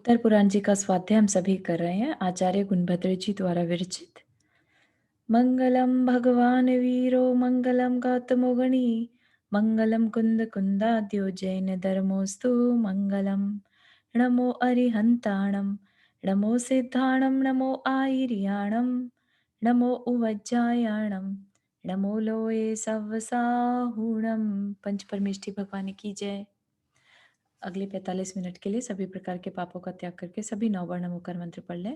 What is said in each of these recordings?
उत्तर पुराण जी का स्वाध्याय हम सभी कर रहे हैं। आचार्य गुणभद्र जी द्वारा विरचित। मंगलम भगवान वीरो मंगलम गौतमो गणी मंगलम कुंद कुंदाद्यो जैन धर्मोस्तु मंगलम। नमो अरिहंताणम नमो सिद्धाणम नमो आयर्याणम नमो उवज्जायाणम नमो लोये सवसाहुणम। पंच परमेष्ठी भगवान की जय। अगले 45 मिनट के लिए सभी प्रकार के पापों का त्याग करके सभी नववर्ण मुकर मंत्र पढ़ लें।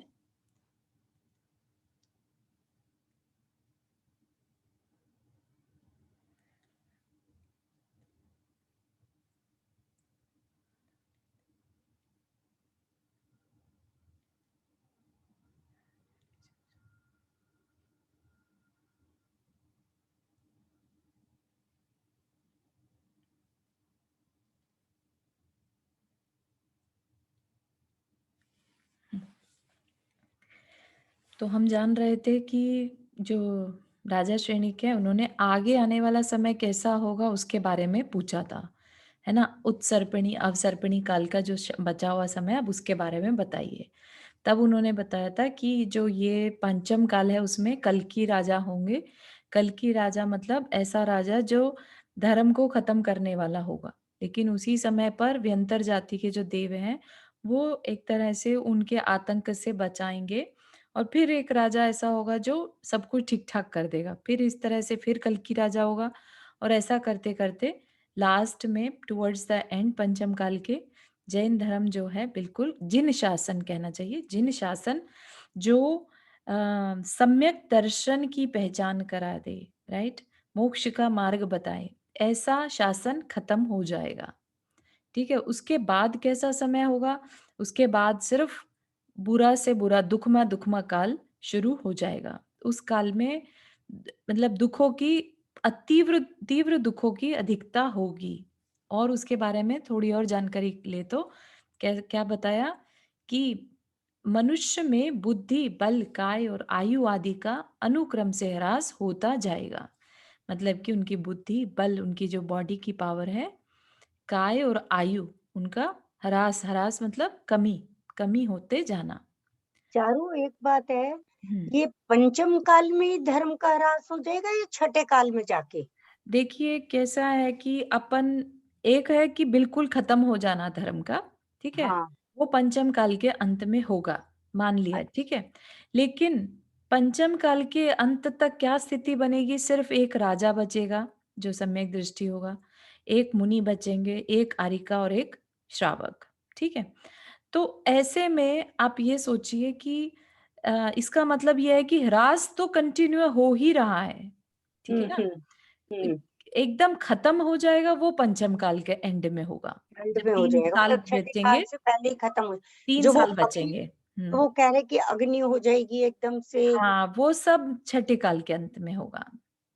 तो हम जान रहे थे कि जो राजा श्रेणी के हैं उन्होंने आगे आने वाला समय कैसा होगा उसके बारे में पूछा था, है ना? उत्सर्पिणी अवसर्पिणी काल का जो बचा हुआ समय अब उसके बारे में बताइए। तब उन्होंने बताया था कि जो ये पंचम काल है उसमें कल्कि राजा होंगे। कल्कि राजा मतलब ऐसा राजा जो धर्म को खत्म करने वाला होगा। लेकिन उसी समय पर व्यंतर जाति के जो देव हैं वो एक तरह से उनके आतंक से बचाएंगे और फिर एक राजा ऐसा होगा जो सब कुछ ठीक-ठाक कर देगा। फिर इस तरह से फिर कल्कि राजा होगा और ऐसा करते-करते लास्ट में टुवर्ड्स द एंड पंचम काल के जैन धर्म जो है बिल्कुल जिन शासन कहना चाहिए, जिन शासन जो सम्यक दर्शन की पहचान करा दे, राइट? मोक्ष का मार्ग बताए, ऐसा शासन खत्म हो जाएगा। ठीक है? उसके बाद कैसा समय होगा? उसके बाद सिर्फ बुरा से बुरा दुखमा काल शुरू हो जाएगा। उस काल में मतलब दुखों की तीव्र तीव्र दुखों की अधिकता होगी। और उसके बारे में थोड़ी और जानकारी ले तो क्या क्या बताया कि मनुष्य में बुद्धि, बल, काय और आयु आदि का अनुक्रम से ह्रास होता जाएगा। मतलब कि उनकी बुद्धि, बल, उनकी जो बॉडी की पावर है, काय और आयु उनका ह्रास ह्रास मतलब कमी कमी होते जाना। चारू एक बात है, हम्म। ये पंचम काल में ही धर्म का ह्रास हो जाएगा या छठे काल में जाके? देखिए कैसा है कि अपन एक है कि बिल्कुल खत्म हो जाना धर्म का, ठीक है? हाँ। वो पंचम काल के अंत में होगा, मान लिया, ठीक है? लेकिन पंचम काल के अंत तक क्या स्थिति बनेगी? सिर्फ एक राजा बचेगा जो सम्यक दृष्टि होगा, एक मुनि बचेंगे, एक आरिका और एक श्रावक, ठीक है? तो ऐसे में आप ये सोचिए कि इसका मतलब ये है कि ह्रास तो कंटिन्यू हो ही रहा है, ठीक है ना? हम्म। ए हम्म। एकदम खत्म हो जाएगा वो पंचम काल के एंड में होगा। अंत जब में हो 3 जाएगा, साल मतलब छठे काल बचेंगे, से पहले ही खत्म हो। 3 जो वो साल अग्नि, बचेंगे। हुँ। वो कह रहे कि अग्नि हो जाएगी एकदम से। हाँ, वो सब छठे काल के अंत में होगा।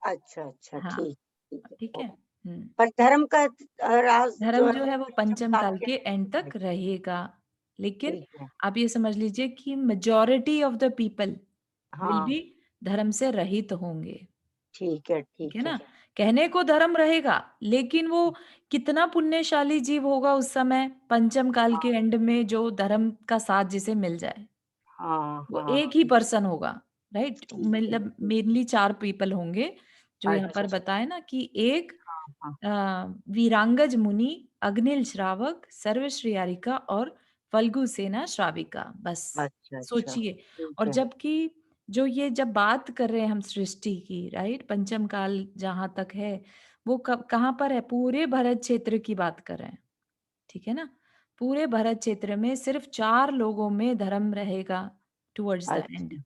अच्छा अच्छा, हाँ, ठीक ठीक है। ठीक है? हुँ। पर धर्म का राज जो धर्म जो है है वो पंचम पंचम काल काल के के अंत एंड में तक होगा। रहेगा। लेकिन ठीक है। आप ये समझ लीजिए कि majority of the people will हाँ। बी धर्म से रहित होंगे। ठीक है ठीक है ठीक है। ना? कहने को धर्म रहेगा, लेकिन वो कितना पुण्यशाली जीव होगा उस समय पंचम काल के हाँ एंड में जो धर्म का साथ जिसे मिल जाए। हाँ वो हाँ। एक ही पर्सन होगा, राइट? ठीक है मतलब ठीक। मेनली 4 पीपल होंगे, जो यहाँ पर अच्छा। बताए ना कि एक हाँ हाँ। अ, वीरांगज मुनि, अग्निल श्रावक, सर्वश्री यारिका और फल्गु सेना श्राविका, बस। अच्छा अच्छा, सोचिए। ठीक और है। जबकि जो ये जब बात कर रहे हैं हम सृष्टि की, राइट? पंचम काल जहाँ तक है, वो कब कहाँ पर है? पूरे भरत क्षेत्र की बात कर रहे हैं, ठीक है ना? पूरे भरत क्षेत्र में सिर्फ 4 लोगों में धर्म रहेगा टुवर्ड्स द एंड। अच्छा,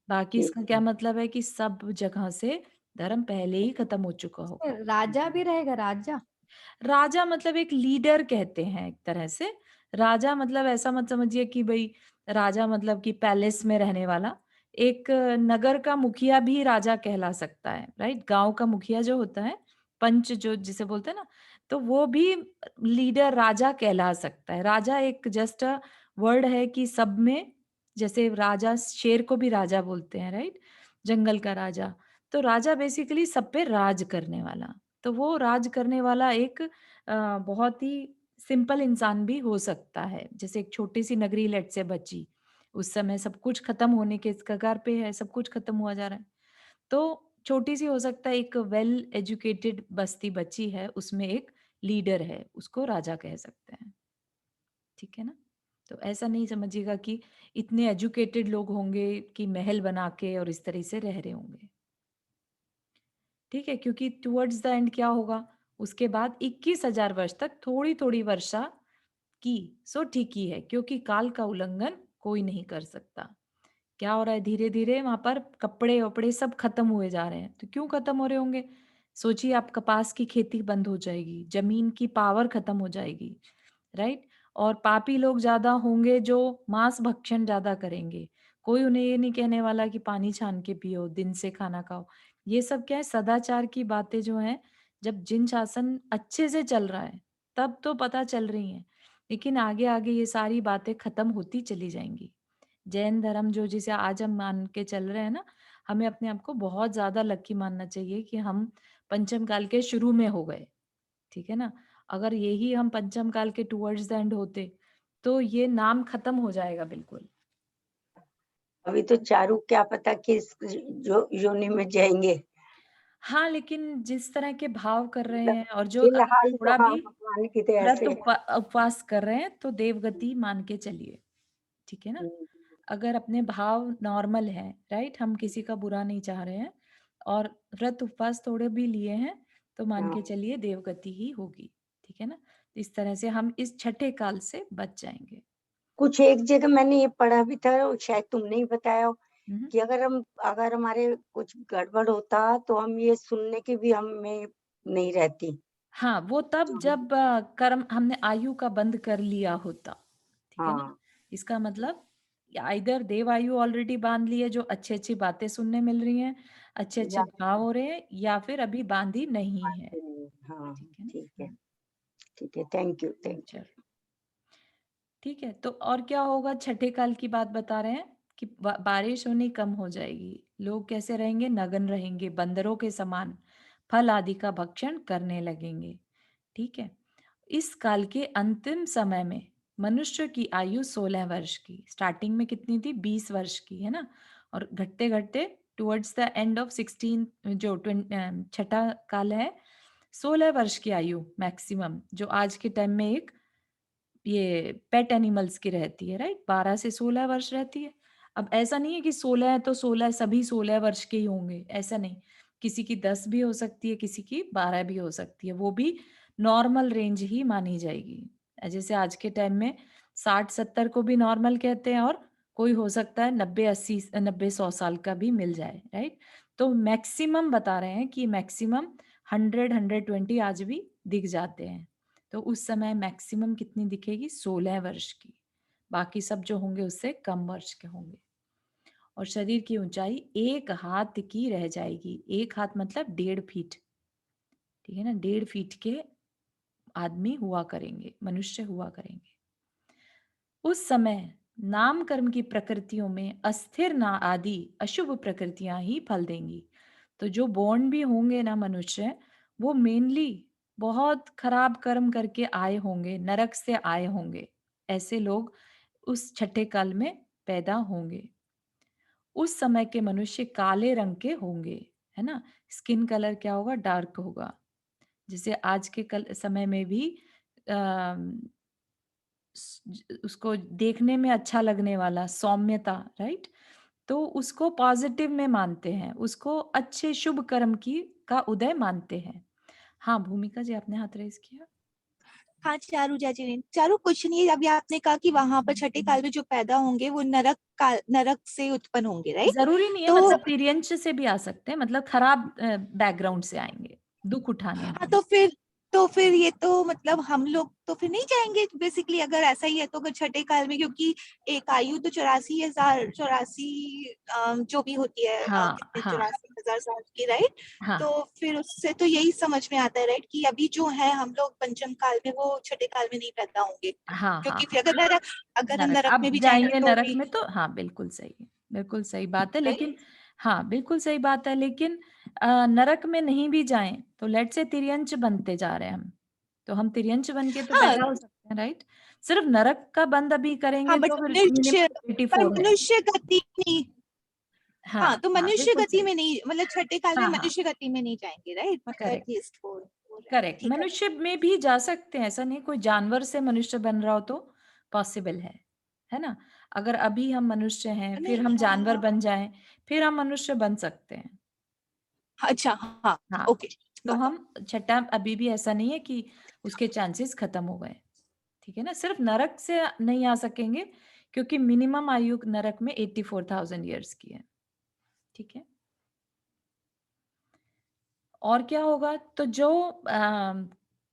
बाकी ठीक इसका क्या है। मतलब है कि सब जगह से धर्म पहले ही खत्म हो चुका होगा। राजा भी रहेगा, राजा? राजा मतलब एक लीडर कहते हैं एक तरह से। राजा मतलब ऐसा मत समझिए कि भई राजा मतलब कि पैलेस में रहने वाला। एक नगर का मुखिया भी राजा कहला सकता है, राइट? गाँव का मुखिया जो होता है, पंच जो जिसे बोलते हैं ना, तो वो भी लीडर राजा कहला सकता है। राजा एक जस्ट अ वर्ड है कि सब में जैसे राजा शेर को भी राजा बोलते हैं, राइट? जंगल का राजा। तो राजा बेसिकली सब पे राज करने वाला। तो वो राज करने वाला एक बहुत ही सिंपल इंसान भी हो सकता है। जैसे एक छोटी-सी नगरी लेट्स से बची, उस समय सब कुछ खत्म होने के कगार पे है, सब कुछ खत्म हुआ जा रहा है। तो छोटी-सी हो सकता है, एक वेल एजुकेटेड बस्ती बची है, उसमें एक लीडर है, उसको राजा कह सकते हैं। ठीक है ना? तो ऐसा नहीं समझिएगा कि इतने एजुकेटेड लोग होंगे कि महल बना के और इस तरह से रह रहे होंगे। ठीक है? क्योंकि टुवर्ड्स द एंड क्या होगा, उसके बाद 21,000 वर्ष तक थोड़ी-थोड़ी वर्षा की, सो ठीक ही है, क्योंकि काल का उल्लंघन कोई नहीं कर सकता। क्या हो रहा है, धीरे-धीरे वहाँ पर कपड़े-वपड़े सब खत्म हुए जा रहे हैं। तो क्यों खत्म हो रहे होंगे? सोचिए, आप कपास की खेती बंद हो जाएगी, ज़मीन की पावर खत्म हो जाएगी, राइट? और पापी लोग ज़्यादा होंगे जो मांस भक्षण ज़्यादा करेंगे। कोई उन्हें ये नहीं कहने वाला कि पानी छान के पियो, दिन से खाना खाओ। ये सब क्या है, सदाचार की बातें जो हैं, जब जिन शासन अच्छे से चल रहा है, तब तो पता चल रही हैं। लेकिन आगे-आगे ये सारी बातें खत्म होती चली जाएँगी। जैन धर्म जो जिसे आज हम मान के चल रहे हैं ना, हमें अपने आप को बहुत ज़्यादा लकी मानना चाहिए कि हम पंचम काल के शुरू में हो गए, ठीक है ना? अगर यही हम पंचम काल के टुवर्ड्स द एंड होते, तो ये नाम खत्म हो जाएगा बिल्कुल। अभी तो चारू क्या पता किस जो योनि में जाएँगे। हाँ, लेकिन जिस तरह के भाव कर रहे मतलब हैं और जो अगर फिलहाल तो थोड़ा हाँ, भी भगवान की दया व्रत से है। उपवास कर रहे हैं, तो देवगति मान के चलिए, ठीक है ना? हुँ, अगर अपने भाव नॉर्मल है, राइट? हम किसी का बुरा नहीं चाह रहे हैं और व्रत उपवास थोड़े भी लिए हैं, तो मान हाँ। के चलिए देवगति ही होगी, ठीक है ना? इस तरह से हम इस छठे काल से बच जाएँगे। कुछ एक जगह मैंने ये पढ़ा भी था, शायद तुमने ही बताया हो हुँ, हुँ। कि अगर हमारे कुछ गड़बड़ होता, तो हम ये सुनने की भी हमें नहीं रहती। हाँ, वो तब तो हम जब कर्म हमने आयु का बंध कर लिया होता, ठीक है ना? हाँ, इसका मतलब आइदर देव आयु ऑलरेडी बाँध ली है, जो अच्छी-अच्छी बातें सुनने मिल रही हैं, अच्छे-अच्छे या भाव हो रहे हैं, या फिर अभी बाँधी नहीं है, बात नहीं हाँ, ठीक है ना? ठीक है, हुँ, ठीक है। Thank you, thank you. चलो। ठीक है, तो और क्या होगा, छठे काल की बात बता रहे हैं कि बारिश होनी कम हो जाएगी। लोग कैसे रहेंगे? नग्न रहेंगे, बंदरों के समान, फल आदि का भक्षण करने लगेंगे। ठीक है? इस काल के अंतिम समय में मनुष्य की आयु 16 वर्ष की, स्टार्टिंग में कितनी थी? 20 वर्ष की, है ना? और घटते-घटते टुवर्ड्स द एंड ऑफ 16 जो छठा काल है, 16 वर्ष की आयु मैक्सिमम, जो आज के टाइम में एक ये पेट एनिमल्स की रहती है, राइट? 12 से 16 वर्ष रहती है। अब ऐसा नहीं है कि 16 है तो 16 सभी 16 वर्ष के ही होंगे, ऐसा नहीं। किसी की 10 भी हो सकती है, किसी की 12 भी हो सकती है, वो भी नॉर्मल रेंज ही मानी जाएगी। जैसे आज के टाइम में 60-70 को भी नॉर्मल कहते हैं, और कोई हो सकता है 90-80 90-100 साल का भी मिल जाए, राइट? तो मैक्सिमम बता रहे हैं कि मैक्सिमम 100-120 आज भी दिख जाते हैं। तो उस समय मैक्सिमम कितनी दिखेगी? 16 वर्ष की। बाकी सब जो होंगे उससे कम वर्ष के होंगे। और शरीर की ऊंचाई 1 हाथ की रह जाएगी। 1 हाथ मतलब 1.5 फीट, ठीक है ना? 1.5 फीट के आदमी हुआ करेंगे, मनुष्य हुआ करेंगे। उस समय नाम कर्म की प्रकृतियों में अस्थिर ना आदि अशुभ प्रकृतियां ही फल देंगी। तो जो बॉर्न भी होंगे ना मनुष्य, वो मेनली बहुत खराब कर्म करके आए होंगे, नरक से आए होंगे। ऐसे लोग उस छठे काल में पैदा होंगे। उस समय के मनुष्य काले रंग के होंगे, है ना? स्किन कलर क्या होगा? डार्क होगा। जैसे आज के कल समय में भी उसको देखने में अच्छा लगने वाला सौम्यता, राइट? तो उसको पॉजिटिव में मानते हैं, उसको अच्छे शुभ कर्म की का उदय मानते हैं। हाँ, भूमिका जी, आपने हाथ रेज़ किया। हाँ, चारू कुछ नहीं, अभी आपने कहा कि वहाँ पर छठे काल में जो पैदा होंगे वो नरक से उत्पन्न होंगे, राइट? ज़रूरी नहीं है, तो मतलब तिर्यंच से भी आ सकते हैं, मतलब खराब बैकग्राउंड से आएँगे, दुःख उठाने हाँ, वाले। तो फिर ये तो मतलब हम लोग तो फिर नहीं जाएँगे बेसिकली, अगर ऐसा ही है तो, अगर छठे काल में, क्योंकि एक आयु तो 84 जो भी होती है, हाँ, कितने हाँ, 84,000 साल की, राइट? हाँ, तो फिर उससे तो यही समझ में आता है, राइट, कि अभी जो है हम लोग पंचम काल में, वो छठे काल में नहीं पैदा होंगे। हाँ, हाँ, क्योंकि हाँ। फिर अगर हम नरक, नरक में अब भी जाएँगे जाएँगे तो नरक भी, में तो हाँ, बिल्कुल सही बात है, राइट? लेकिन हाँ, बिल्कुल सही बात है, लेकिन नरक में नहीं भी जाएँ, तो लेट्स से तिर्यंच बनते जा रहे हैं हम, तो हम तिर्यंच बन के तो हाँ, पैदा हो सकते हैं राइट? सिर्फ नरक का बंद अभी हाँ, करेंगे बट तो फिर मनुष्य, मिनिमम पर 84 है। मनुष्य गति नहीं। हाँ, हाँ, तो हाँ, मनुष्य बिल्कुल गति सही। में नहीं, मतलब छठे काल में हाँ, हाँ, मनुष्य गति में नहीं जाएँगे, राइट? बट करेक्ट, एटलीस्ट वो हो रहा है। करेक्ट। ठीक है। मनुष्य में भी जा सकते हैं, ऐसा नहीं कोई जानवर से मनुष्य बन रहा हो तो पॉसिबल है ना? अगर अभी हम मनुष्य हैं, फिर नहीं, हम जानवर हाँ। बन जाएँ, फिर हम मनुष्य बन सकते हैं। अच्छा, हाँ, हाँ, ओके, तो गॉट इट। हम छठा अभी भी ऐसा नहीं है कि उसके चांसेस खत्म हो गए, ठीक है ना? सिर्फ नरक से नहीं आ सकेंगे क्योंकि मिनिमम आयु नरक में 84,000 इयर्स की है, ठीक है? और क्या होगा तो जो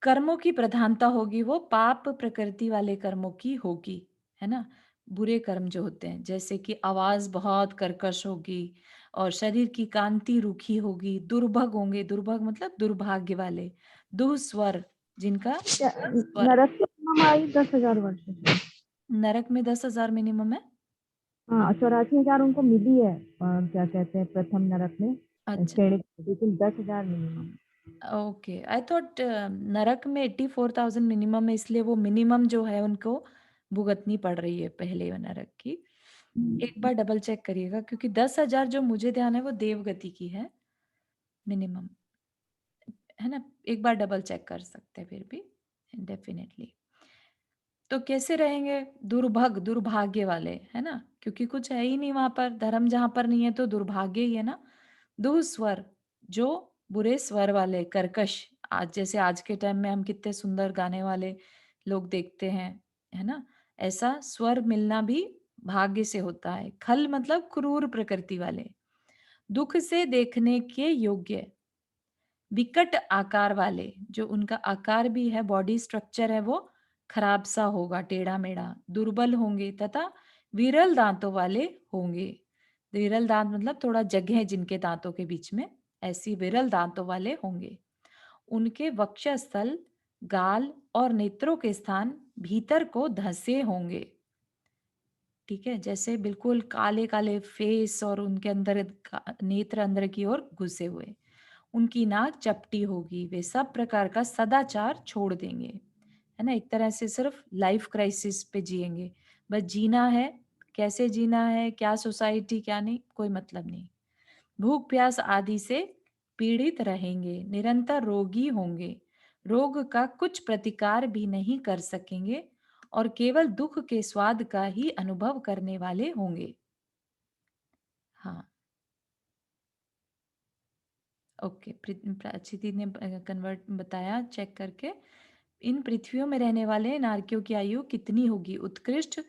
कर्मों की प्रधानता होगी वो पाप प्रकृति वाले कर्मों की होगी, है ना? बुरे कर्म जो होते हैं जैसे कि आवाज़ बहुत कर्कश होगी और शरीर की कांति रूखी होगी, दुर्भग होंगे, दुर्भग मतलब दुर्भाग्य वाले, दुःस्वर जिनका स्वर नरक की मिनिमम आयु 10,000 वर्ष है। नरक में 10,000 मिनिमम है? हाँ, 84,000 उनको मिली है, क्या कहते हैं, प्रथम नरक में अच्छा, श्रेणी, लेकिन 10,000 मिनिमम। ओके। आई थॉट नरक में 84,000 मिनिमम है इसलिए वो मिनिमम जो है उनको भुगतनी पड़ रही है पहले नरक की। एक बार डबल चेक करिएगा क्योंकि 10,000 जो मुझे ध्यान है वो देवगति की है मिनिमम, है ना? एक बार डबल चेक कर सकते हैं फिर भी डेफिनेटली। तो कैसे रहेंगे? दुर्भग, दुर्भाग्य वाले, है ना? क्योंकि कुछ है ही नहीं वहाँ पर, धर्म जहाँ पर नहीं है तो दुर्भाग्य ही है ना? दुःस्वर, जो बुरे स्वर वाले, कर्कश, आज जैसे आज के टाइम में हम कितने सुंदर गाने वाले लोग देखते हैं, है ना? ऐसा स्वर मिलना भी भाग्य से होता है। खल मतलब क्रूर प्रकृति वाले, दुःख से देखने के योग्य, विकट आकार वाले, जो उनका आकार भी है, बॉडी स्ट्रक्चर है वो खराब सा होगा, टेढ़ा-मेढ़ा, दुर्बल होंगे तथा विरल दांतों वाले होंगे। विरल दांत मतलब थोड़ा जगह है जिनके दांतों के बीच में, ऐसी विरल दांतों वाले होंगे। उनके वक्षस्थल, गाल और नेत्रों के स्थान भीतर को धंसे होंगे। ठीक है? जैसे बिल्कुल काले-काले फेस और उनके अंदर नेत्र अंदर की ओर घुसे हुए। उनकी नाक चपटी होगी, वे सब प्रकार का सदाचार छोड़ देंगे, है ना? एक तरह से सिर्फ लाइफ क्राइसिस पे जिएंगे, बस जीना है, कैसे जीना है, क्या सोसाइटी क्या नहीं, कोई मतलब नहीं। भूख प्यास आदि से पीड़ित रहेंगे, निरंतर रोगी होंगे, रोग का कुछ प्रतिकार भी नहीं कर सकेंगे और केवल दुख के स्वाद का ही अनुभव करने वाले होंगे। हाँ, ओके। प्राचीति ने कन्वर्ट बताया चेक करके। इन पृथ्वियों में रहने वाले नारकियों की आयु कितनी होगी? उत्कृष्ट,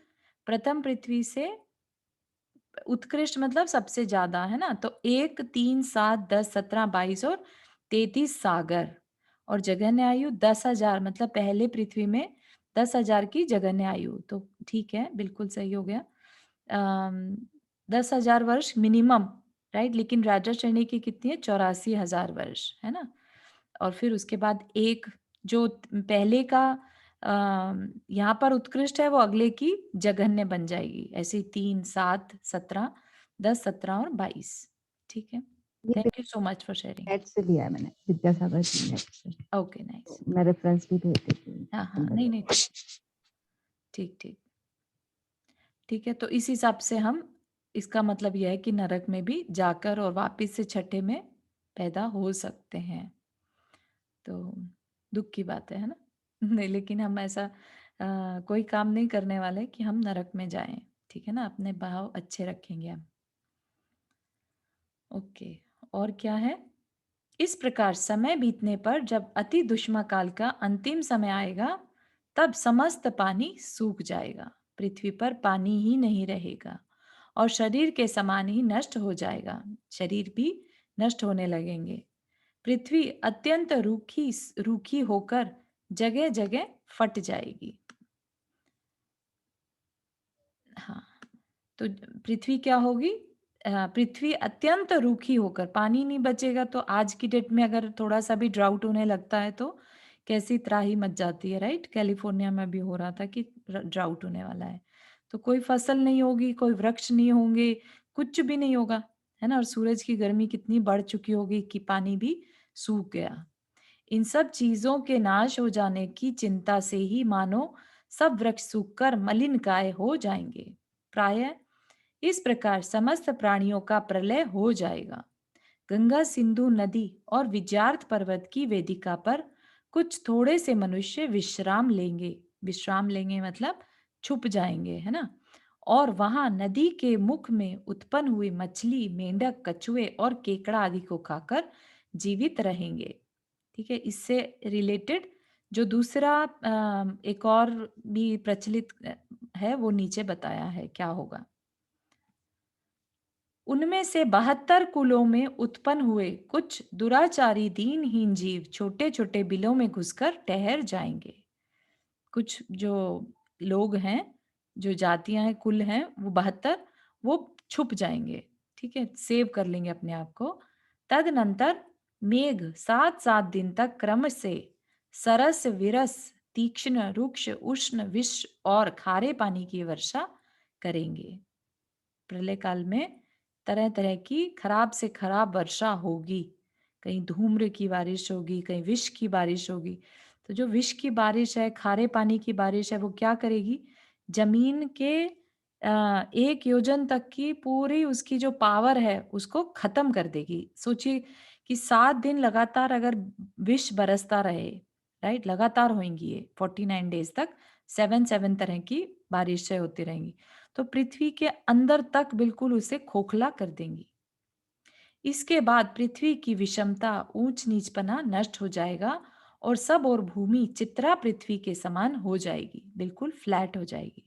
प्रथम पृथ्वी से उत्कृष्ट मतलब सबसे ज्यादा, है ना? तो 1, 3, 7, 10, 17, 22 और 33 सागर, और जगन्य आयु 10,000 मतलब पहले पृथ्वी में 10,000 की जगन्य आयु, तो ठीक है, बिल्कुल सही हो गया। 10,000 वर्ष मिनिमम, राइट? लेकिन राजा श्रेणी की कितनी है? 84,000 वर्ष, है ना? और फिर उसके बाद एक जो पहले का यहाँ पर उत्कृष्ट है वो अगले की जघन्य बन जाएगी, ऐसे 3, 7, 17, 10, 17 और 22। ठीक है, ये thank you so much for sharing. Net से लिया है मैंने, विद्यासागर की नेट से। Okay, nice. तो मैं रेफरेंस भी भेज देती हूँ हाँ हाँ, नंबर नहीं नहीं, पे। ठीक ठीक ठीक है। तो इस हिसाब से हम, इसका मतलब यह है कि नरक में भी जाकर और वापस से छठे में पैदा हो सकते हैं। तो दुख की बात है ना? नहीं, लेकिन हम ऐसा कोई काम नहीं करने वाले कि हम नरक में जाएं, ठीक है ना? अपने भाव अच्छे रखेंगे हम। ओके, और क्या है? इस प्रकार समय बीतने पर जब अति दुष्मा काल का अंतिम समय आएगा, तब समस्त पानी सूख जाएगा, पृथ्वी पर पानी ही नहीं रहेगा और शरीर के समान ही नष्ट हो जाएगा, शरीर भी नष्ट होने लगेंगे। पृथ्वी अत्यंत रूखी रूखी होकर जगह जगह फट जाएगी। हाँ, तो पृथ्वी क्या होगी? पृथ्वी अत्यंत रूखी होकर, पानी नहीं बचेगा, तो आज की डेट में अगर थोड़ा सा भी ड्राउट होने लगता है तो कैसी त्राही मच जाती है, राइट? कैलिफोर्निया में भी हो रहा था कि ड्राउट होने वाला है, तो कोई फसल नहीं होगी, कोई वृक्ष नहीं होंगे, कुछ भी नहीं होगा, है ना? और सूरज की गर्मी कितनी बढ़ चुकी होगी कि पानी भी सूख गया। इन सब चीजों के नाश हो जाने की चिंता से ही मानो सब वृक्ष सूखकर मलिनकाय हो जाएंगे। प्रायः इस प्रकार समस्त प्राणियों का प्रलय हो जाएगा। गंगा सिंधु नदी और विद्यार्थ पर्वत की वेदिका पर कुछ थोड़े से मनुष्य विश्राम लेंगे मतलब छुप जाएंगे, है ना। और वहां नदी के मुख में उत्पन्न हुई मछली, मेंढक, कछुए और केकड़ा आदि को खाकर जीवित रहेंगे। ठीक है, इससे रिलेटेड जो दूसरा एक और भी प्रचलित है वो नीचे बताया है क्या होगा। उनमें से 72 कुलों में उत्पन्न हुए कुछ दुराचारी दीनहीन जीव छोटे छोटे बिलों में घुसकर ठहर जाएंगे। कुछ जो लोग हैं, जो जातियां हैं, कुल हैं, वो 72 वो छुप जाएंगे। ठीक है, सेव कर लेंगे अपने आप को। तदनंतर मेघ 7-7 दिन तक क्रम से सरस विरस तीक्ष्ण रुक्ष उष्ण विष और खारे पानी की वर्षा करेंगे। प्रलय काल में तरह तरह की खराब से खराब वर्षा होगी। कहीं धूम्र की बारिश होगी, कहीं विष की बारिश होगी। तो जो विष की बारिश है, खारे पानी की बारिश है, वो क्या करेगी, जमीन के 1 योजन तक की पूरी उसकी जो पावर है उसको खत्म कर देगी। सोचिए कि 7 दिन लगातार अगर विष बरसता रहे, राइट, लगातार होंगी ये 49 डेज तक 7 तरह की बारिशें होती रहेंगी, तो पृथ्वी के अंदर तक बिल्कुल उसे खोखला कर देंगी। इसके बाद पृथ्वी की विषमता, ऊंच नीचपना नष्ट हो जाएगा और सब और भूमि चित्रा पृथ्वी के समान हो जाएगी, बिल्कुल फ्लैट हो जाएगी।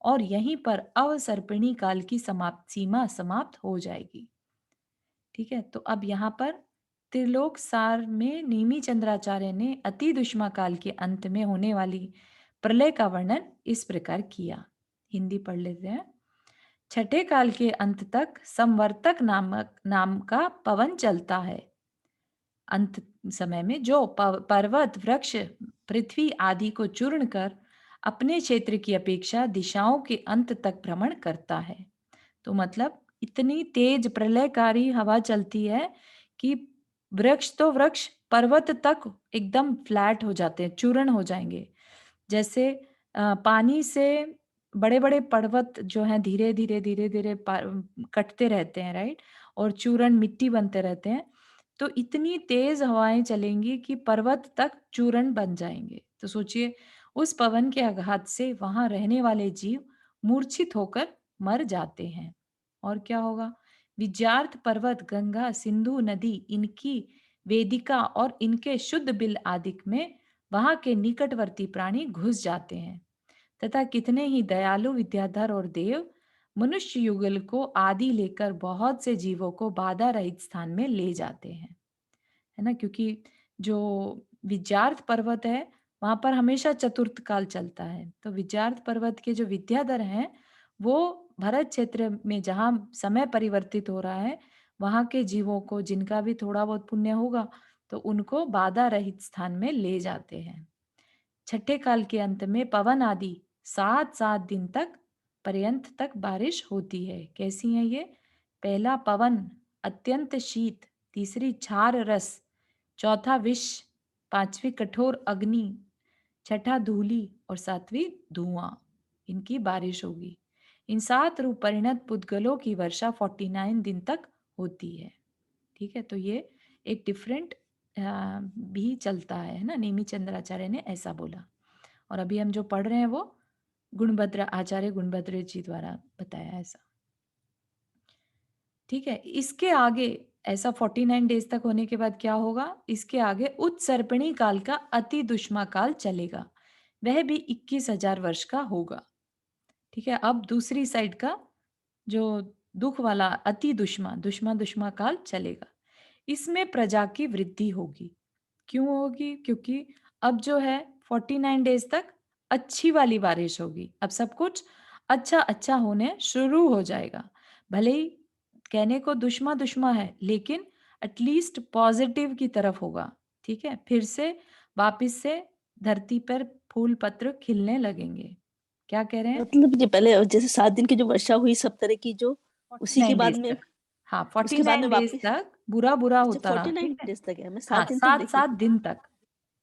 और यहीं पर अवसर्पिणी काल की सीमा समाप्त हो जाएगी। ठीक है, तो अब यहाँ पर त्रिलोक सार में नेमी चंद्राचार्य ने अति दुष्मा काल के अंत में होने वाली प्रलय का वर्णन इस प्रकार किया। हिंदी पढ़ लेते हैं। छठे काल के अंत तक संवर्तक नाम का पवन चलता है। अंत समय में जो पर्वत, वृक्ष, पृथ्वी आदि को चूर्ण कर अपने क्षेत्र की अपेक्षा दिशाओं के अंत तक भ्रमण करता है। तो मतलब इतनी तेज प्रलयकारी हवा चलती है कि वृक्ष पर्वत तक एकदम फ्लैट हो जाते हैं, चूर्ण हो जाएंगे। जैसे पानी से बड़े बड़े पर्वत जो हैं धीरे धीरे धीरे धीरे कटते रहते हैं, राइट, और चूर्ण मिट्टी बनते रहते हैं। तो इतनी तेज हवाएं चलेंगी कि पर्वत तक चूर्ण बन जाएंगे। तो सोचिए उस पवन के आघात से वहां रहने वाले जीव मूर्छित होकर मर जाते हैं। और क्या होगा, विद्यार्थ पर्वत, गंगा, सिंधु नदी, इनकी वेदिका और इनके शुद्ध बिल आदि में वहां के निकटवर्ती प्राणी घुस जाते हैं तथा कितने ही दयालु विद्याधर और देव मनुष्य युगल को आदि लेकर बहुत से जीवों को बाधा रहित स्थान में ले जाते हैं, है ना। क्योंकि जो विद्यार्थ पर्वत है वहां पर हमेशा चतुर्थ काल चलता है। तो विद्यार्थ पर्वत के जो विद्याधर हैं वो भरत क्षेत्र में जहाँ समय परिवर्तित हो रहा है वहां के जीवों को, जिनका भी थोड़ा बहुत पुण्य होगा, तो उनको बाधा रहित स्थान में ले जाते हैं। छठे काल के अंत में पवन आदि 7-7 दिन तक पर्यंत तक बारिश होती है। कैसी है ये? पहला पवन अत्यंत शीत, तीसरी छार रस, चौथा विष, पांचवी कठोर अग्नि, छठा धूली और सातवीं धुआं, इनकी बारिश होगी। इन 7 रूप परिणत पुद्गलों की वर्षा 49 दिन तक होती है। ठीक है, तो ये एक डिफरेंट भी चलता है ना। नेमी चंद्राचार्य ने ऐसा बोला। और अभी हम जो पढ़ रहे हैं वो आचार्य गुणभद्र जी द्वारा बताया ऐसा। ठीक है, इसके आगे ऐसा 49 डेज तक होने के बाद क्या होगा, इसके आगे उत्सर्पिणी काल का अति दुष्मा काल चलेगा, वह भी 21,000 वर्ष का होगा। ठीक है, अब दूसरी साइड का जो दुख वाला अति दुष्मा काल चलेगा। इसमें प्रजा की वृद्धि होगी। क्यों होगी? क्योंकि अब जो है 49 डेज तक अच्छी वाली बारिश होगी। अब सब कुछ अच्छा अच्छा होने शुरू हो जाएगा। भले ही कहने को दुश्मा है, लेकिन एटलीस्ट पॉजिटिव की तरफ होगा। ठीक है, फिर से वापिस से धरती पर फूल पत्र खिलने लगेंगे। क्या कह रहे हैं? मतलब ये पहले जैसे 7 दिन की जो वर्षा हुई सब तरह की, जो उसी के 49 बाद डेज में, तक। हाँ, उसके बाद 49 में डेज वापस, तक बुरा अच्छा होता रहा। 49 ठीक है, डेज तक है, मैं हाँ, 7 दिन तक देखी 7-7 थी। दिन तक।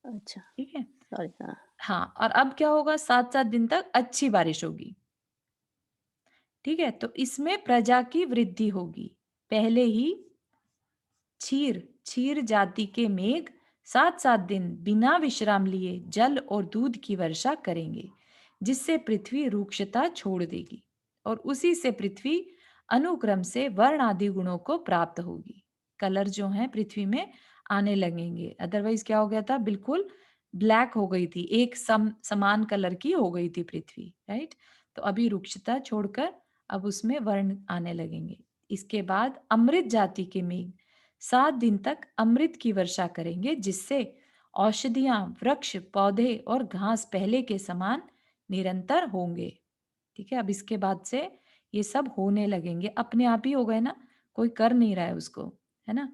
अच्छा, ठीक है, सॉरी, हाँ। हाँ, और अब क्या होगा, 7-7 दिन तक अच्छी बारिश होगी। ठीक है? तो इसमें प्रजा की वृद्धि होगी। पहले ही क्षीर जाति के मेघ 7-7 दिन बिना विश्राम लिए जल और दूध की वर्षा करेंगे, जिससे पृथ्वी रूक्षता छोड़ देगी और उसी से पृथ्वी अनुक्रम से वर्ण आदि गुणों को प्राप्त होगी। कलर जो हैं पृथ्वी में आने लगेंगे। अदरवाइज क्या हो गया था, बिल्कुल ब्लैक हो गई थी, एक समान कलर की हो गई थी पृथ्वी, राइट? तो अभी रूक्षता छोड़कर अब उसमें वर्ण आने लगेंगे। इसके बाद अमृत जाति के मेघ 7 दिन तक अमृत की वर्षा करेंगे, जिससे औषधियां, वृक्ष, पौधे और घास पहले के समान निरंतर होंगे। ठीक है, अब इसके बाद से ये सब होने लगेंगे, अपने आप ही हो गए ना, कोई कर नहीं रहा है उसको, है ना?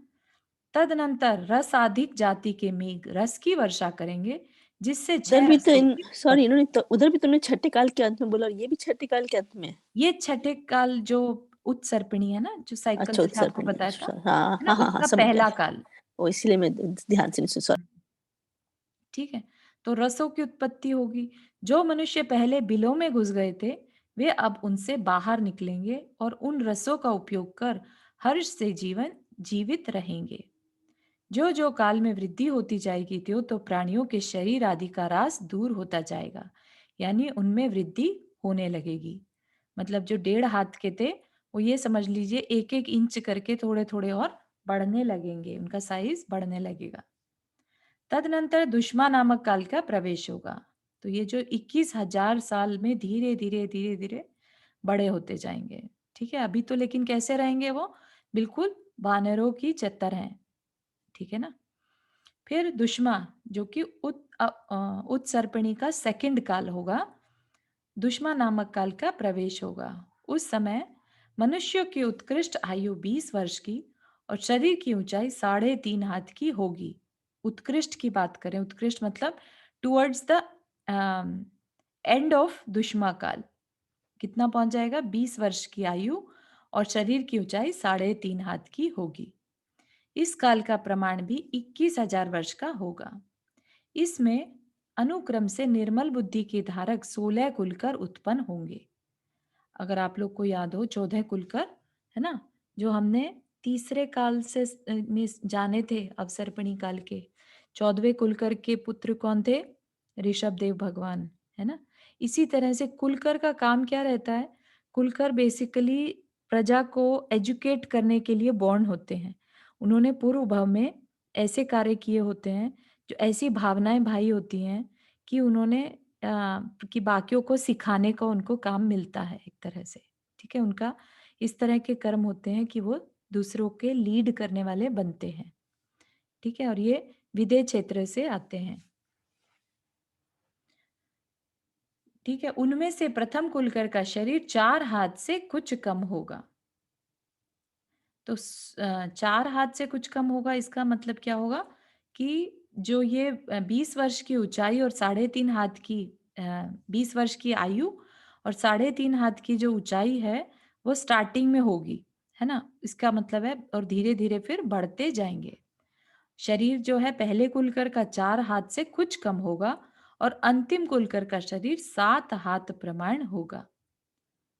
तदनंतर रस अधिक जाति के मेघ रस की वर्षा करेंगे, जिससे उधर 6 भी तो रसों इन की सॉरी उत्पत्ति। इन्होंने तो उधर भी तुमने छठे काल के अंत में बोला और ये भी छठे काल के अंत में है। ये छठे काल जो उत्सर्पिणी है ना, जो साइकिल अच्छा जैसे आपको उत्सर्पिणी बताया था, हाँ है ना, हाँ हाँ हाँ उसका समझ गया। पहला काल। वो इसीलिए मैं ध्यान से नहीं सुन। ठीक है, तो रसों की उत्पत्ति होगी। जो मनुष्य पहले बिलों में घुस गए थे, वे अब उनसे बाहर निकलेंगे और उन रसों का उपयोग कर हर्ष से जीवन जीवित रहेंगे। जो जो काल में वृद्धि होती जाएगी, त्यों तो प्राणियों के शरीर आदि का रास दूर होता जाएगा, यानी उनमें वृद्धि होने लगेगी। मतलब जो 1.5 हाथ के थे, वो ये समझ लीजिए 1-1 इंच करके थोड़े थोड़े और बढ़ने लगेंगे, उनका साइज बढ़ने लगेगा। तदनंतर दुश्मन नामक काल का प्रवेश होगा। तो ये जो 21,000 साल में धीरे धीरे धीरे धीरे बड़े होते जाएंगे। ठीक है, अभी तो लेकिन कैसे रहेंगे वो, बिल्कुल वानरों की चत्तर हैं। ठीक है ना? फिर दुश्मा जो कि उत्सर्पिणी का सेकंड काल होगा, दुश्मा नामक काल का प्रवेश होगा। उस समय मनुष्यों की उत्कृष्ट आयु 20 वर्ष की और शरीर की ऊंचाई 3.5 हाथ की होगी। उत्कृष्ट की बात करें, उत्कृष्ट मतलब टुवर्ड्स द एंड ऑफ दुश्मा काल कितना पहुंच जाएगा, 20 वर्ष की आयु और शरीर की ऊंचाई 3.5 हाथ की होगी। इस काल का प्रमाण भी 21,000 वर्ष का होगा। इसमें अनुक्रम से निर्मल बुद्धि के धारक 16 कुलकर उत्पन्न होंगे। अगर आप लोग को याद हो, 14 कुलकर, है ना, जो हमने तीसरे काल से में जाने थे, अवसर्पिणी काल के 14वें कुलकर के पुत्र कौन थे, ऋषभ देव भगवान, है ना। इसी तरह से कुलकर का काम क्या रहता है, कुलकर बेसिकली प्रजा को एजुकेट करने के लिए बॉर्न होते हैं। उन्होंने पूर्व भाव में ऐसे कार्य किए होते हैं, जो ऐसी भावनाएं भाई होती हैं कि उन्होंने कि बाकियों को सिखाने का उनको काम मिलता है एक तरह से। ठीक है, उनका इस तरह के कर्म होते हैं कि वो दूसरों के लीड करने वाले बनते हैं। ठीक है, और ये विदेह क्षेत्र से आते हैं। ठीक है, उनमें से प्रथम कुलकर का शरीर 4 हाथ से कुछ कम होगा। तो 4 हाथ से कुछ कम होगा, इसका मतलब क्या होगा कि जो ये 20 वर्ष की ऊंचाई और 3.5 हाथ की 20 वर्ष की आयु और 3.5 हाथ की जो ऊंचाई है, वो स्टार्टिंग में होगी, है ना। इसका मतलब है, और धीरे धीरे फिर बढ़ते जाएंगे। शरीर जो है पहले कुलकर का 4 हाथ से कुछ कम होगा और अंतिम कुलकर का शरीर 7 हाथ प्रमाण होगा।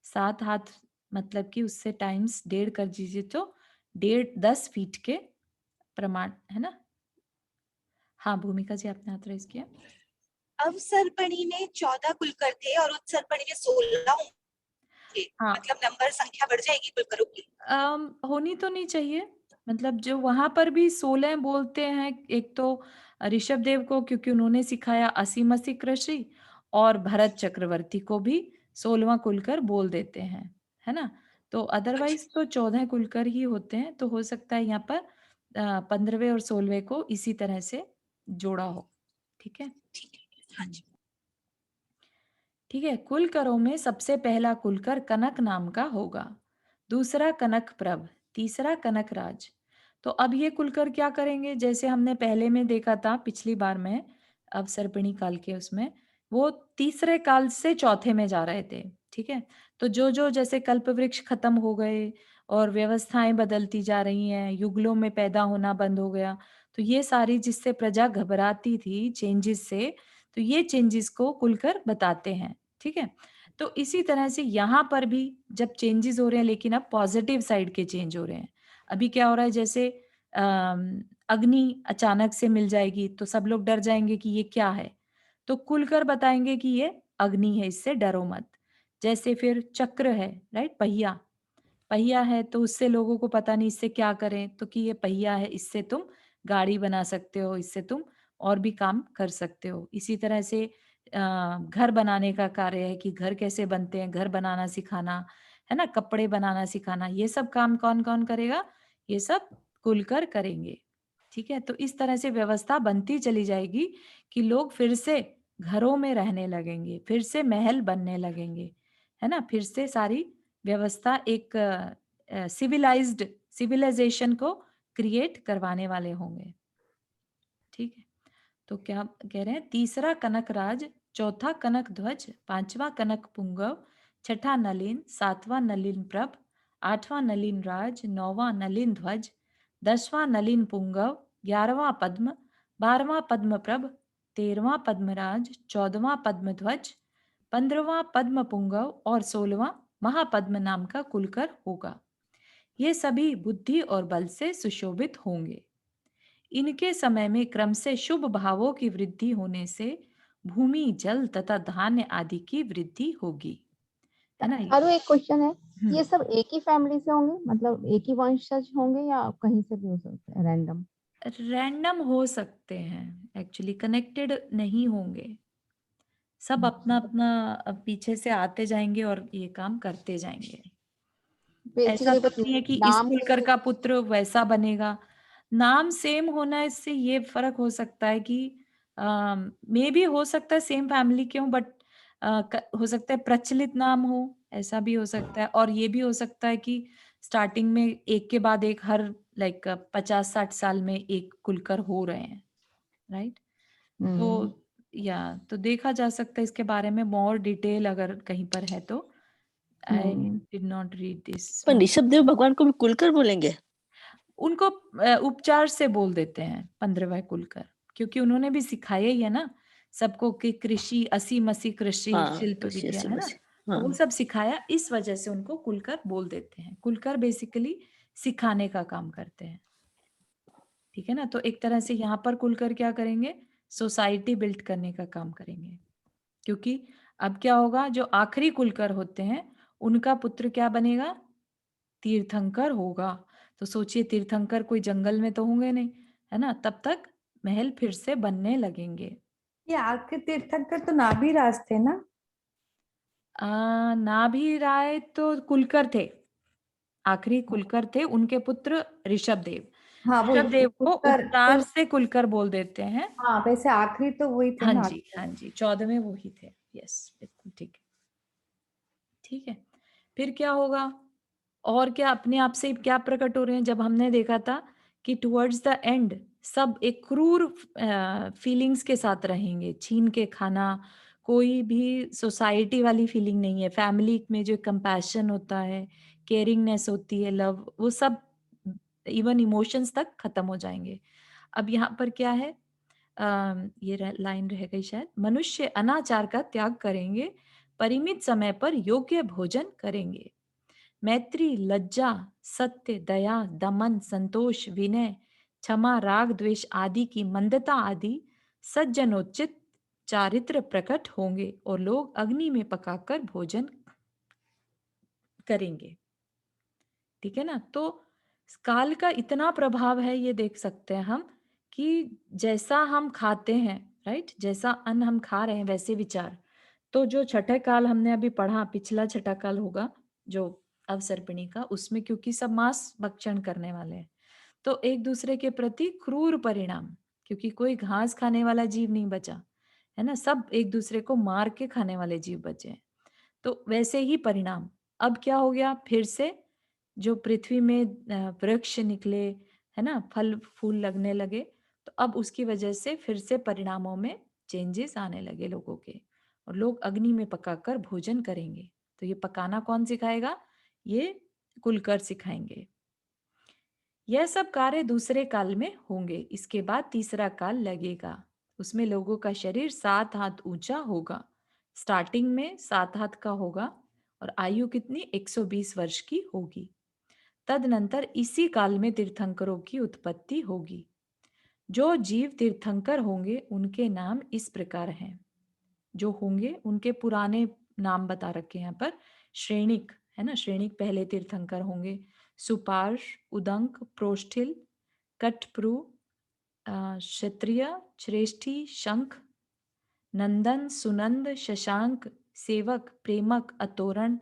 7 हाथ मतलब कि उससे टाइम्स 1.5 कर दीजिए तो 10 फीट के प्रमाण, है ना। हाँ, भूमिका जी आपने हाथ रेज किया। अवसर्पिणी में 14 कुलकर थे और उत्सर्पिणी में 16 होंगे। हाँ, मतलब नंबर संख्या बढ़ जाएगी कुलकरों की। होनी तो नहीं चाहिए, मतलब जो वहां पर भी 16 बोलते हैं, एक तो ऋषभ देव को क्योंकि उन्होंने सिखाया 80 कृषि, और भरत चक्रवर्ती को भी 16वां कुलकर बोल देते हैं, है ना। तो अच्छा, अदरवाइज तो 14 कुलकर ही होते हैं, तो हो सकता है यहाँ पर 15वें और 16वें को इसी तरह से जोड़ा हो। ठीक है। ठीक है। हाँ जी। ठीक है, कुलकरों में सबसे पहला कुलकर कनक नाम का होगा, दूसरा कनक प्रभ, तीसरा कनक राज। तो अब ये कुलकर क्या करेंगे, जैसे हमने पहले में देखा था पिछली बार में अवसर्पिणी काल के उसमें, वो तीसरे काल से चौथे में जा रहे थे। ठीक है, तो जो जो जैसे कल्प वृक्ष खत्म हो गए और व्यवस्थाएं बदलती जा रही हैं, युगलों में पैदा होना बंद हो गया, तो ये सारी जिससे प्रजा घबराती थी चेंजेस से, तो ये चेंजेस को कुलकर बताते हैं, ठीक है। तो इसी तरह से यहाँ पर भी जब चेंजेस हो रहे हैं, लेकिन अब पॉजिटिव साइड के चेंज हो रहे हैं। अभी क्या हो रहा है, जैसे अग्नि अचानक से मिल जाएगी तो सब लोग डर जाएंगे कि ये क्या है, तो खुलकर बताएंगे कि ये अग्नि है, इससे डरो मत। जैसे फिर चक्र है, राइट, पहिया, पहिया है तो उससे लोगों को पता नहीं इससे क्या करें, तो कि ये पहिया है, इससे तुम गाड़ी बना सकते हो, इससे तुम और भी काम कर सकते हो। इसी तरह से घर बनाने का कार्य है कि घर कैसे बनते हैं, घर बनाना सिखाना, है ना, कपड़े बनाना सिखाना, ये सब काम कौन कौन करेगा, ये सब खुलकर करेंगे, ठीक है। तो इस तरह से व्यवस्था बनती चली जाएगी कि लोग फिर से घरों में रहने लगेंगे, फिर से महल बनने लगेंगे, है ना, फिर से सारी व्यवस्था एक सिविलाइज्ड सिविलाइजेशन को क्रिएट करवाने वाले होंगे, ठीक है। तो क्या कह रहे हैं, तीसरा कनक राज, चौथा कनक ध्वज, पांचवा कनक पुंगव, छठा नलिन, सातवां नलिन प्रभ, आठवां नलिन राज, नौवां नलिन ध्वज, दसवां नलिन पुंगव, 11वां पद्म, 12वां पद्म प्रभ, 13वां पद्मराज, 14वां पद्म ध्वज, 15वां पद्म पुंगव और 16वां महापद्म नाम का कुलकर होगा। ये सभी बुद्धि और बल से सुशोभित होंगे। इनके समय में क्रम से शुभ भावों की वृद्धि होने से भूमि, जल तथा धान्य आदि की वृद्धि होगी, है ना। और एक क्वेश्चन है, हम्म, ये सब एक ही फैमिली से होंगे, मतलब एक ही वंशज होंगे या कहीं से भी हो सकते हैं रैंडम? रैंडम हो सकते हैं, एक्चुअली कनेक्टेड नहीं होंगे, सब अपना अपना पीछे से आते जाएंगे और ये काम करते जाएंगे। ऐसा बेसिकली तो बस नहीं है कि इस नाम कुलकर का पुत्र वैसा बनेगा। नाम सेम होना, इससे ये फर्क हो सकता है कि मे भी हो सकता है सेम फैमिली के हो, बट हो सकता है प्रचलित नाम हो, ऐसा भी हो सकता है। और ये भी हो सकता है कि स्टार्टिंग में एक के बाद एक हर 50-60 साल में एक कुलकर हो रहे हैं, राइट। तो या तो देखा जा सकता है इसके बारे में मोर डिटेल अगर कहीं पर है तो। I did not read this. पर ऋषभ देव भगवान को भी कुलकर बोलेंगे? उनको उपचार से बोल देते हैं 15वें कुलकर, क्योंकि उन्होंने भी सिखाया ही है ना सबको कि कृषि, असी मसी कृषि, हाँ, शिल्प कृषि विद्या, ऐसे है ना। बस। तो वो हाँ, सब सिखाया, इस वजह से उनको कुलकर बोल देते हैं। कुलकर बेसिकली सिखाने का काम करते हैं, ठीक है ना। तो एक तरह से यहाँ पर कुलकर क्या करेंगे, सोसाइटी बिल्ड करने का काम करेंगे। क्योंकि अब क्या होगा, जो आखिरी कुलकर होते हैं उनका पुत्र क्या बनेगा, तीर्थंकर होगा। तो सोचिए, तीर्थंकर कोई जंगल में तो होंगे नहीं, है ना, तब तक महल फिर से बनने लगेंगे। ये आखिर तीर्थंकर तो नाभिराज थे ना? नाभि राय तो कुलकर थे, आखिरी कुलकर थे, उनके पुत्र ऋषभ देव। हाँ ऋषभ देव को उत्तर उपचार तो, से कुलकर बोल देते हैं। हाँ वैसे आखिरी तो वही थे हाँ ना। जी, हाँ जी, 14वें वो ही थे। यस, बिल्कुल ठीक है, ठीक है। फिर क्या होगा, और क्या अपने आप से क्या प्रकट हो रहे हैं, जब हमने देखा था कि टुवर्ड्स द एंड सब एक क्रूर फीलिंग्स के साथ रहेंगे, छीन के खाना, कोई भी सोसाइटी वाली फीलिंग नहीं है, फैमिली में जो कंपैशन होता है, केयरिंगनेस होती है, लव, वो सब इवन इमोशंस तक खत्म हो जाएंगे। अब यहाँ पर क्या है, ये लाइन रह गई शायद, मनुष्य अनाचार का त्याग करेंगे, परिमित समय पर योग्य भोजन करेंगे, मैत्री, लज्जा, सत्य, दया, दमन, संतोष, विनय, क्षमा, राग, द्वेष आदि की मंदता आदि सज्जनोचित चारित्र प्रकट होंगे और लोग अग्नि में पकाकर भोजन करेंगे, ठीक है ना। तो काल का इतना प्रभाव है, ये देख सकते हैं हम कि जैसा हम खाते हैं, राइट, जैसा अन्न हम खा रहे हैं वैसे विचार। तो जो छठे काल हमने अभी पढ़ा, पिछला छठा काल होगा जो अवसर्पिणी का, उसमें क्योंकि सब मांस भक्षण करने वाले हैं, तो एक दूसरे के प्रति क्रूर परिणाम, क्योंकि कोई घास खाने वाला जीव नहीं बचा, है ना, सब एक दूसरे को मार के खाने वाले जीव बचे हैं। तो वैसे ही परिणाम अब क्या हो गया, फिर से जो पृथ्वी में वृक्ष निकले, है ना, फल फूल लगने लगे, तो अब उसकी वजह से फिर से परिणामों में चेंजेस आने लगे लोगों के, और लोग अग्नि में पकाकर भोजन करेंगे। तो ये पकाना कौन सिखाएगा, ये कुलकर सिखाएंगे। यह सब कार्य दूसरे काल में होंगे, इसके बाद तीसरा काल लगेगा। उसमें लोगों का शरीर 7 हाथ ऊंचा होगा। स्टार्टिंग में 7 हाथ का होगा और आयु कितनी 120 वर्ष की होगी। तदनंतर इसी काल में तीर्थंकरों की उत्पत्ति होगी। जो जीव तीर्थंकर होंगे उनके नाम इस प्रकार हैं। जो होंगे उनके पुराने नाम बता रखे हैं यहाँ पर। श्रेणिक है ना, श्रेणिक पहले तीर्थंकर होंगे। सुपार्श, उदंक, प्रोष्ठिल, कटप्रु, क्षत्रिय, श्रेष्ठी, शंख, नंदन, सुनंद, शशांक, सेवक, प्रेमक, अतोरण,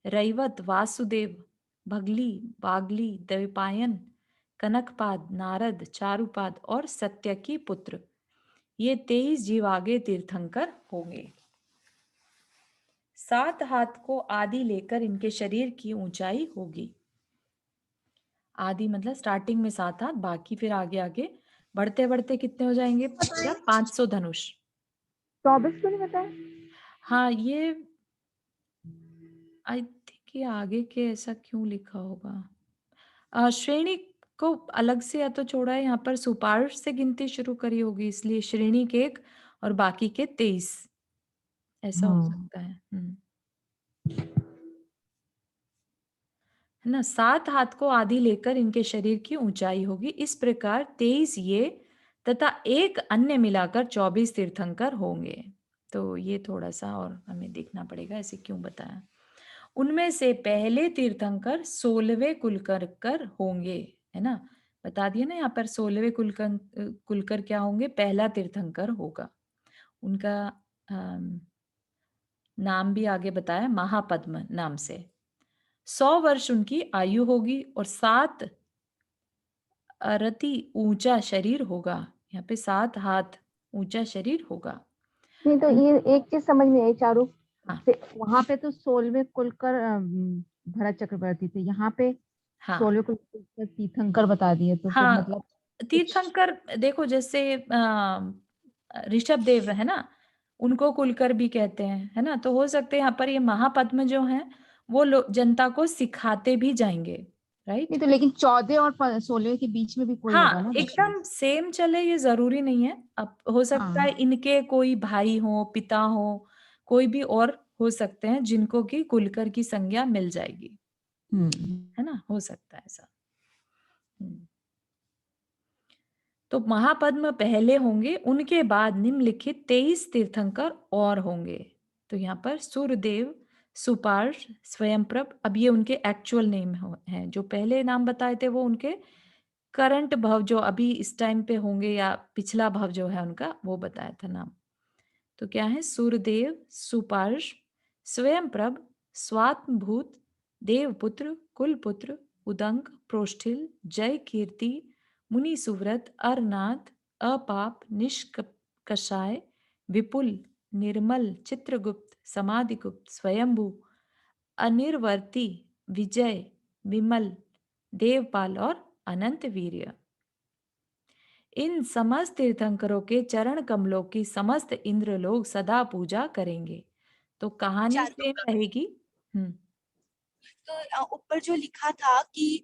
रैवत, वासुदेव, भगली, बागली, द्वैपायन, कनकपाद, नारद, चारुपाद और सत्यकी पुत्र, ये 23 जीव आगे तीर्थंकर होंगे। 7 हाथ को आदि लेकर इनके शरीर की ऊंचाई होगी। आदि मतलब स्टार्टिंग में 7 हाथ, बाकी फिर आगे आगे बढ़ते बढ़ते कितने हो जाएंगे? पूरा 500 धनुष। 24 को नहीं बताया? हाँ, ये आई थिंक ये आगे के ऐसा क्यों लिखा होगा? श्रेणी को अलग से या तो छोड़ा है, यहाँ पर सुपार्श से गिनती शुरू करी होगी, इसलिए श्रेणी के 1 और बाकी के 23 ऐसा हो सकता है। है ना, 7 हाथ को आदि लेकर इनके शरीर की ऊंचाई होगी। इस प्रकार 23 ये तथा 1 अन्य मिलाकर 24 तीर्थंकर होंगे। तो ये थोड़ा सा और हमें देखना पड़ेगा ऐसे क्यों बताया। उनमें से पहले तीर्थंकर 16वें कुलकर होंगे, है ना, बता दिया ना यहाँ पर 16वें कुलकर क्या होंगे? पहला तीर्थंकर होगा। उनका नाम भी आगे बताया, महापद्म नाम से। 100 वर्ष उनकी आयु होगी और 7 अरति ऊंचा शरीर होगा। यहाँ पे 7 हाथ ऊंचा शरीर होगा। नहीं तो ये एक चीज समझ में आई चारू। हाँ। वहां पे तो 16वें कुलकर भरत चक्रवर्ती थे, यहाँ पे हाँ 16वें कुलकर तीर्थंकर बता दिए, तो फिर हाँ, मतलब तीर्थंकर देखो जैसे ऋषभ देव है ना, उनको कुलकर भी कहते हैं, है ना। तो हो सकते हैं यहाँ पर ये महापद्म जो हैं वो जनता को सिखाते भी जाएंगे, राइट। नहीं तो लेकिन 14 और 16वें के बीच में भी कोई होगा हाँ, ना बीच में। एकदम सेम चले ये जरूरी नहीं है। अब हो सकता है हाँ। इनके कोई भाई हो, पिता हो, कोई भी और हो सकते हैं जिनको की कुलकर की संज्ञा मिल जाएगी, है ना, हो सकता है ऐसा। तो महापद्म पहले होंगे, उनके बाद निम्नलिखित 23 तीर्थंकर और होंगे। तो यहाँ पर सूर्यदेव, सुपार्श, स्वयंप्रभ, अब ये उनके एक्चुअल नेम हैं। जो पहले नाम बताए थे वो उनके करंट भव जो अभी इस टाइम पे होंगे या पिछला भव जो है उनका वो बताया था नाम। तो क्या है? सूर्यदेव, सुपार्श, स्वयंप्रभ, स्वात्मभूत, देवपुत्र, कुलपुत्र, उदंक, प्रोष्ठिल, जय कीर्ति, मुनि सुव्रत, अरनाथ, अपाप, निष्कषाय, विपुल, निर्मल, चित्रगुप्त, समाधिगुप्त, स्वयंभू, अनिर्वर्ती, विजय, विमल, देवपाल और अनंत वीर्य। इन समस्त तीर्थंकरों के चरण कमलों की समस्त इंद्र लोग सदा पूजा करेंगे। तो कहानी चारू सेम रहेगी। तो ऊपर जो लिखा था कि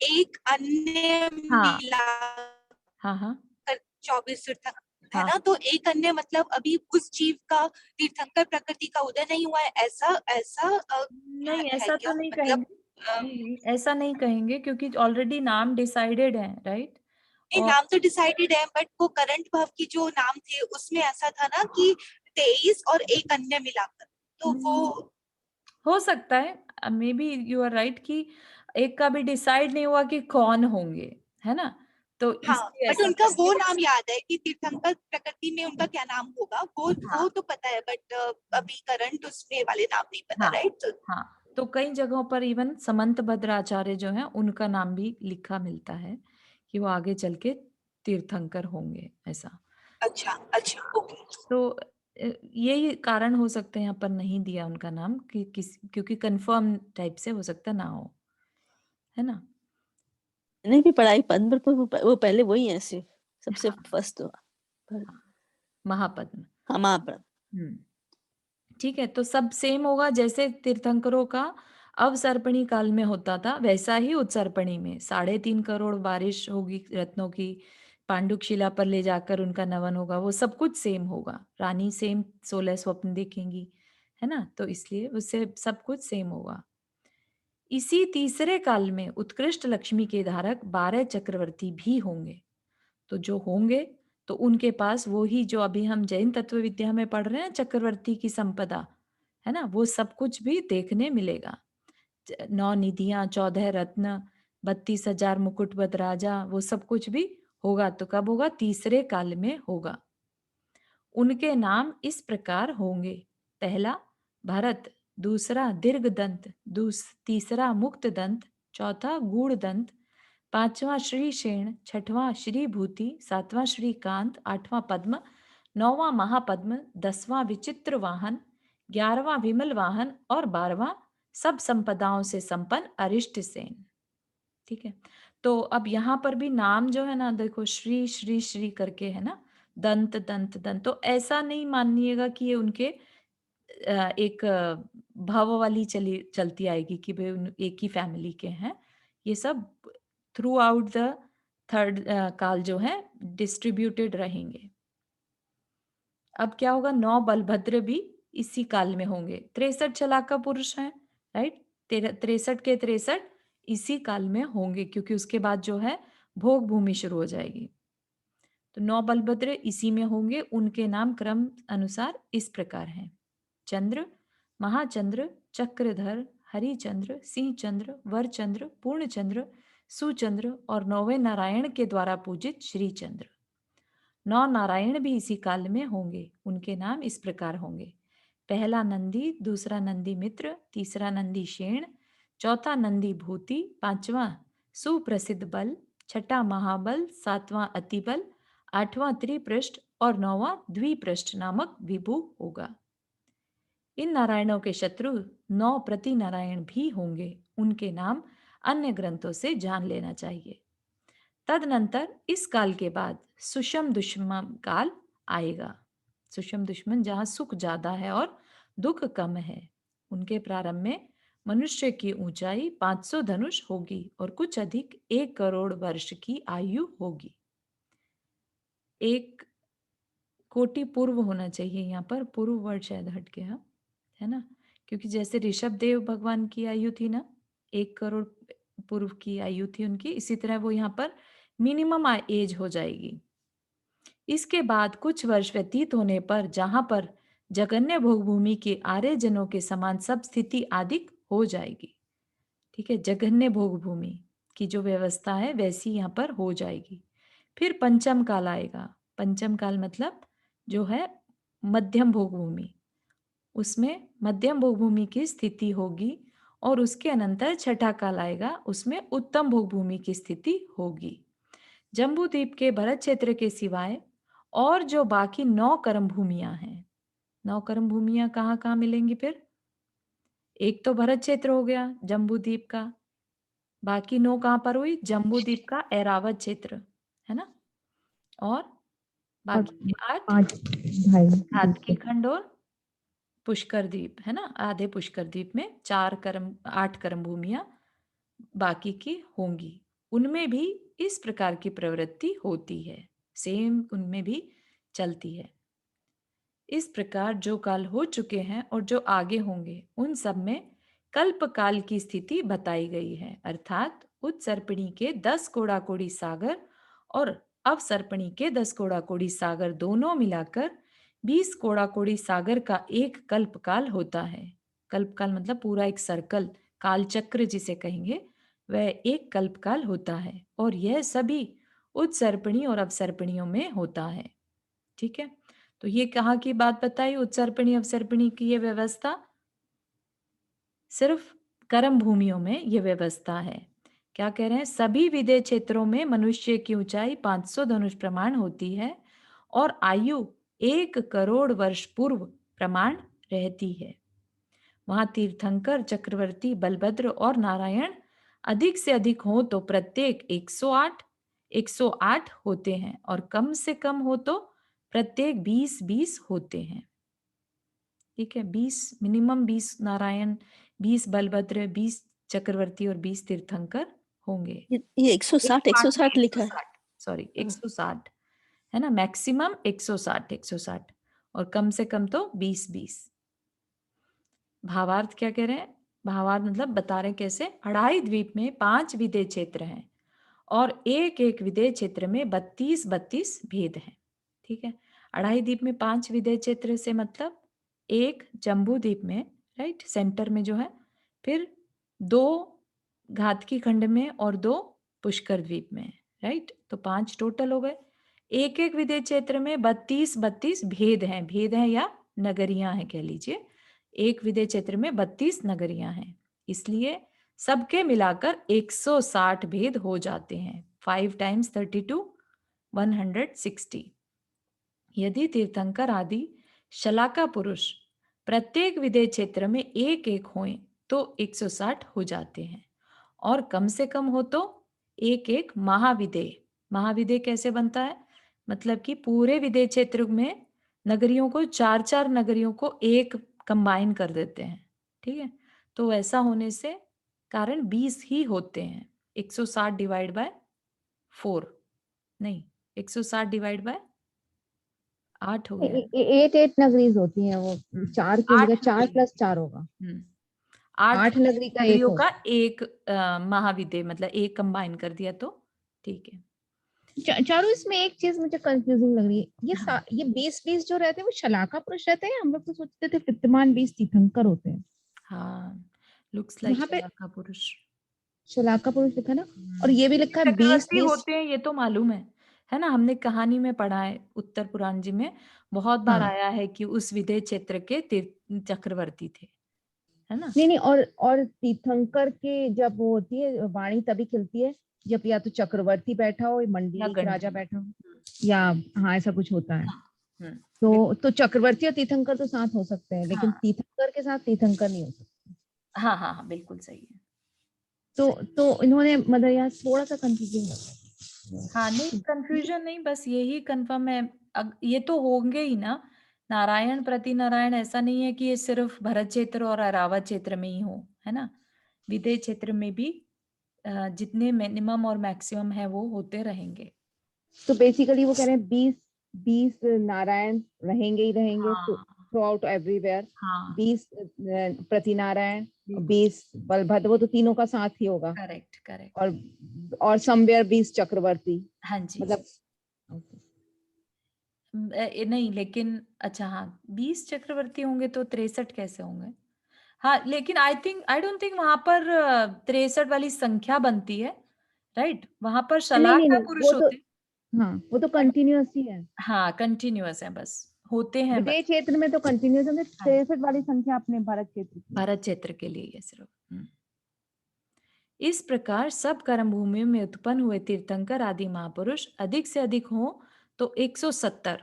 एक अन्य हाँ मिलाकर हाँ हाँ 24 तीर्थंकर है हाँ। ना, तो एक अन्य मतलब अभी उस जीव का तीर्थंकर प्रकृति का उदय नहीं हुआ है, ऐसा ऐसा नहीं, है ऐसा तो क्या? नहीं मतलब कहेंगे। नहीं, ऐसा नहीं कहेंगे क्योंकि ऑलरेडी नाम डिसाइडेड है, राइट। ये और नाम तो डिसाइडेड है, बट वो करंट भाव की जो नाम थे उसमें ऐसा था ना कि 23 और एक अन्य मिलाकर, तो वो हो सकता है, maybe you are right कि एक का भी डिसाइड नहीं हुआ कि कौन होंगे, है ना। तो हाँ, इसलिए बट ऐसा उनका कर वो दिया। नाम याद है कि तीर्थंकर प्रकृति में उनका क्या नाम होगा, हाँ वो तो पता है, बट अभी करंट उसमें वाले नाम नहीं पता, हाँ राइट। हाँ। तो कई जगहों पर इवन समंत भद्राचार्य जो है उनका नाम भी लिखा मिलता है कि वो आगे चल के तीर्थंकर होंगे, ऐसा। अच्छा अच्छा, ओके। तो यही कारण हो सकते हैं यहाँ पर नहीं दिया उनका नाम कि क्योंकि कंफर्म टाइप से हो सकता ना हो, है ना। मैंने भी पढ़ाई पद्म पर वो पहले वही है ऐसे सबसे हाँ, फर्स्ट महापद्म। हाँ महापद्म। ठीक है, तो सब सेम होगा। जैसे तीर्थंकरों का अवसर्पणी काल में होता था वैसा ही उत्सर्पणी में 3.5 करोड़ बारिश होगी रत्नों की। पांडुक शिला पर ले जाकर उनका नवन होगा, वो सब कुछ सेम होगा। रानी सेम 16 स्वप्न देखेंगी, है ना? तो इसलिए उससे सब कुछ सेम होगा। इसी तीसरे काल में उत्कृष्ट लक्ष्मी के धारक 12 चक्रवर्ती भी होंगे। तो जो होंगे तो उनके पास वो ही जो अभी हम जैन तत्व विद्या में पढ़ रहे हैं, चक्रवर्ती की संपदा, है ना? वो सब कुछ भी देखने मिलेगा। 9 निधियां, 14 रत्न, 32,000 मुकुटबद्ध राजा, वो सब कुछ भी होगा। तो कब होगा? तीसरे काल में होगा। उनके नाम इस प्रकार होंगे: पहला भरत, दूसरा दीर्घदंत, तीसरा मुक्तदंत, चौथा गूढ़दंत, पांचवा श्रीशेण, छठवां श्रीभूति, सातवां श्रीकांत, आठवां पद्म, नौवां महापद्म, 10वां विचित्र वाहन, 11वां विमल वाहन और 12वां सब संपदाओं से संपन्न अरिष्ट सेन। ठीक है, तो अब यहाँ पर भी नाम जो है ना, देखो श्री श्री श्री करके है ना, दंत दंत दंत। तो ऐसा नहीं मानिएगा कि ये उनके एक भाव वाली चलती आएगी कि भाई एक ही फैमिली के हैं। ये सब थ्रू आउट द थर्ड काल जो है डिस्ट्रीब्यूटेड रहेंगे। अब क्या होगा? 9 बलभद्र भी इसी काल में होंगे। 63 चलाका पुरुष हैं, राइट? 63 के 63 इसी काल में होंगे, क्योंकि उसके बाद जो है भोग भूमि शुरू हो जाएगी। तो 9 बलभद्र इसी में होंगे। उनके नाम क्रम अनुसार इस प्रकार हैं: चंद्र, महाचंद्र, चक्रधर, हरिचंद्र, सिंहचंद्र, वरचंद्र, पूर्णचंद्र, सुचंद्र और 9वें नारायण के द्वारा पूजित श्रीचंद्र। 9 नारायण भी इसी काल में होंगे। उनके नाम इस प्रकार होंगे: पहला नंदी, दूसरा नंदी मित्र, तीसरा नंदी शेण, चौथा नंदी भूति, पांचवा सुप्रसिद्ध बल, छठा महाबल, सातवां अतिबल, आठवां त्रिपृष्ठ और 9वां द्विपृष्ठ नामक विभु होगा। इन नारायणों के शत्रु 9 प्रति नारायण भी होंगे। उनके नाम अन्य ग्रंथों से जान लेना चाहिए। तदनंतर इस काल के बाद सुषम दुष्मन काल आएगा। सुषम दुष्मन जहाँ सुख ज्यादा है और दुख कम है। उनके प्रारंभ में मनुष्य की ऊंचाई 500 धनुष होगी और कुछ अधिक 1 करोड़ वर्ष की आयु होगी। 1 कोटि पूर्व होना चाहिए, यहाँ पर पूर्व वर्ड शायद हट गया, है ना? क्योंकि जैसे ऋषभ देव भगवान की आयु थी ना, 1 करोड़ पूर्व की आयु थी उनकी, इसी तरह वो यहाँ पर मिनिमम एज हो जाएगी। इसके बाद कुछ वर्ष व्यतीत होने पर जहां पर जगन्य भोग भूमि के आर्य जनों के समान सब स्थिति आदि हो जाएगी। ठीक है, जगन्य भोग भूमि की जो व्यवस्था है वैसी यहाँ पर हो जाएगी। फिर पंचम काल आएगा। पंचम काल मतलब जो है मध्यम भोग भूमि, उसमें मध्यम भोग भूमि की स्थिति होगी। और उसके अनंतर छठा काल आएगा, उसमें उत्तम भोग भूमि की स्थिति होगी। जम्बू द्वीप के भरत क्षेत्र के सिवाय और जो बाकी 9 कर्म भूमियां हैं, 9 कर्म भूमियां कहाँ कहाँ मिलेंगी फिर? एक तो भरत क्षेत्र हो गया जम्बू द्वीप का, बाकी 9 कहाँ पर हुई? जम्बू द्वीप का ऐरावत क्षेत्र, है ना? और बाकी 8 5 भाई हातकी खंड और पुष्कर द्वीप, है ना? आधे पुष्कर द्वीप में 8 कर्म भूमियां बाकी की होंगी। उनमें भी इस प्रकार की प्रवृत्ति होती है, सेम उनमें भी चलती है। इस प्रकार जो काल हो चुके हैं और जो आगे होंगे उन सब में कल्प काल की स्थिति बताई गई है। अर्थात उत्सर्पिणी के 10 कोड़ाकोड़ी सागर और अवसर्पिणी के 10 कोड़ाकोड़ी सागर दोनों मिलाकर 20 कोड़ाकोड़ी सागर का एक कल्प काल होता है। कल्प काल मतलब पूरा एक सर्कल, काल चक्र जिसे कहेंगे, वह एक कल्प काल होता है और यह सभी उत्सर्पिणी और अवसर्पिणियों में होता है। ठीक है, तो ये कहाँ की बात बताई? उत्सर्पिणी अवसर्पिणी की ये व्यवस्था सिर्फ कर्म भूमियों में ये व्यवस्था है। क्या कह रहे हैं? सभी विदेह क्षेत्रों में मनुष्य की ऊंचाई 500 धनुष प्रमाण होती है और आयु 1 करोड़ वर्ष पूर्व प्रमाण रहती है। वहां तीर्थंकर, चक्रवर्ती, बलभद्र और नारायण अधिक से अधिक हो तो प्रत्येक 108 होते हैं और कम से कम हो तो प्रत्येक 20 होते हैं। ठीक है, 20 मिनिमम 20 नारायण, 20 बलभद्र, 20 चक्रवर्ती और 20 तीर्थंकर होंगे। ये 160 लिखा है। सॉरी 160, है ना, मैक्सिमम 160 और कम से कम तो 20-20। भावार्थ क्या कह रहे हैं? भावार्थ मतलब बता रहे हैं कैसे। अढ़ाई द्वीप में 5 विदेह क्षेत्र हैं और एक एक विदेह क्षेत्र में 32-32 भेद हैं। ठीक है, अढ़ाई द्वीप में 5 विदेह क्षेत्र से मतलब एक जम्बू द्वीप में, राइट, सेंटर में जो है, फिर 2 घातकी खंड में और 2 पुष्कर द्वीप में, राइट, तो 5 टोटल हो गए। एक एक विदेह क्षेत्र में 32-32 भेद हैं या नगरियां हैं कह लीजिए। एक विदेह क्षेत्र में 32 नगरियां हैं, इसलिए सबके मिलाकर 160 भेद हो जाते हैं। 5 टाइम्स 32 160। यदि तीर्थंकर आदि शलाका पुरुष प्रत्येक विदेह क्षेत्र में एक एक हों तो 160 हो जाते हैं और कम से कम हो तो एक एक महाविदेह। महाविदेह कैसे बनता है? मतलब कि पूरे विदेह क्षेत्र में नगरियों को 4-4 नगरियों को एक कंबाइन कर देते हैं। ठीक है, तो ऐसा होने से कारण 20 ही होते हैं। 160 डिवाइड बाय 4 नहीं, 160 डिवाइड बाय 8 हो गया। 8 नगरीज होती हैं वो, 4 की जगह 4 नगरी। + 4 होगा। 8 8 नगरी का एक नगरियों होगा। का एक महाविदेह, मतलब एक कंबाइन कर दिया तो ठीक है। चारों इसमें एक चीज मुझे कंफ्यूजिंग लग रही है, हाँ। ये 20 जो रहते हैं वो शलाका पुरुष रहते हैं। हम लोग तो सोचते थे विद्यमान 20 तीर्थंकर होते हैं। हाँ, लुक्स लाइक यहाँ पे शलाका पुरुष। शलाका पुरुष लिखा ना, और ये भी लिखा है 20 चक्रवर्ती होते हैं, ये तो मालूम है ना, हमने कहानी में पढ़ा है, उत्तर पुराण जी में बहुत बार हाँ। आया है कि उस विदेह क्षेत्र के चक्रवर्ती थे, है ना। नहीं, और तीर्थंकर के जब वो होती है वाणी तभी खिलती है जब या तो चक्रवर्ती बैठा हो, या मंडलिक राजा गंडक। बैठा हो, या हाँ ऐसा कुछ होता है। हाँ। तो चक्रवर्ती और तीर्थंकर तो साथ हो सकते हैं, लेकिन हाँ तीर्थंकर के साथ तीर्थंकर नहीं हो सकते। हाँ हाँ हाँ, बिल्कुल सही है। तो इन्होंने मतलब यहाँ थोड़ा सा कंफ्यूजिंग लग रहा है। हाँ, नहीं कंफ्यूजन नहीं, बस यही कंफर्म है। ये तो होंगे ही ना, नारायण प्रति नारायण, ऐसा नहीं है कि ये सिर्फ भरत क्षेत्र और अरावत क्षेत्र में ही हो, है ना, विदेह क्षेत्र में भी जितने मिनिमम और मैक्सिमम है वो होते रहेंगे। तो बेसिकली वो कह रहे हैं 20 नारायण रहेंगे ही रहेंगे हाँ थ्रू आउट एवरीवेयर। हाँ, 20 प्रति नारायण, बिल्कुल 20 बलभद्र, वो तो तीनों का साथ ही होगा। Correct correct. और समवेयर 20 चक्रवर्ती, हाँ जी। मतलब नहीं लेकिन अच्छा, हाँ 20 चक्रवर्ती होंगे तो 63 कैसे होंगे? हाँ, लेकिन आई डोंट थिंक वहां पर 63 वाली संख्या बनती है, राइट, वहां पर नहीं नहीं शलाका नहीं, पुरुष होते हैं। वो तो कंटिन्यूअस ही है। हाँ, कंटिन्यूअस है, बस होते हैं विदेश बस। क्षेत्र में तो कंटिन्यूअस है। हाँ, 63 वाली संख्या अपने भारत क्षेत्र की। भारत क्षेत्र के लिए ये सिर्फ। इस प्रकार सब कर्म भूमियों में उत्पन्न हुए तीर्थंकर आदि महापुरुष अधिक से अधिक हो तो 170,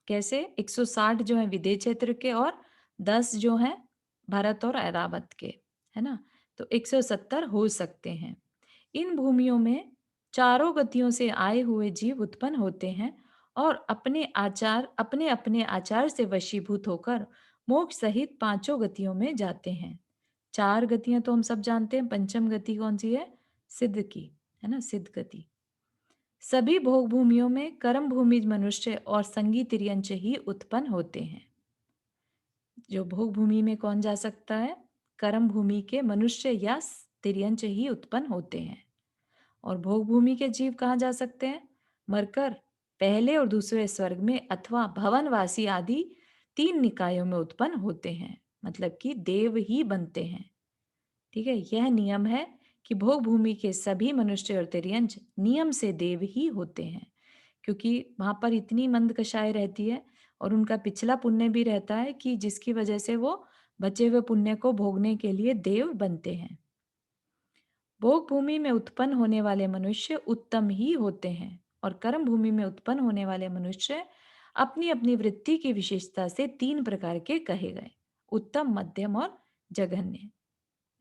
कैसे 160 जो है विदेह क्षेत्र के और 10 जो है भारत और ऐरावत के, है ना, तो 170 हो सकते हैं। इन भूमियों में चारों गतियों से आए हुए जीव उत्पन्न होते हैं और अपने अपने आचार से वशीभूत होकर मोक्ष सहित पांचों गतियों में जाते हैं। 4 गतियां तो हम सब जानते हैं, पंचम गति कौन सी है? सिद्ध की, है ना, सिद्ध गति। सभी भोग भूमियों में कर्म भूमि मनुष्य और संगी तिर्यंच ही उत्पन्न होते हैं। जो भोग भूमि में कौन जा सकता है? कर्म भूमि के मनुष्य या तिर्यंच ही उत्पन्न होते हैं। और भोग भूमि के जीव कहाँ जा सकते हैं? मरकर पहले और दूसरे स्वर्ग में अथवा भवनवासी आदि 3 निकायों में उत्पन्न होते हैं, मतलब कि देव ही बनते हैं। ठीक है, यह नियम है कि भोग भूमि के सभी मनुष्य और तिर्यंच नियम से देव ही होते हैं, क्योंकि वहां पर इतनी मंद कषाय रहती है और उनका पिछला पुण्य भी रहता है कि जिसकी वजह से वो बचे हुए पुण्य को भोगने के लिए देव बनते हैं। भोग भूमि में उत्पन्न होने वाले मनुष्य उत्तम ही होते हैं और कर्म भूमि में उत्पन्न होने वाले मनुष्य अपनी अपनी वृत्ति की विशेषता से 3 प्रकार के कहे गए, उत्तम, मध्यम और जघन्य,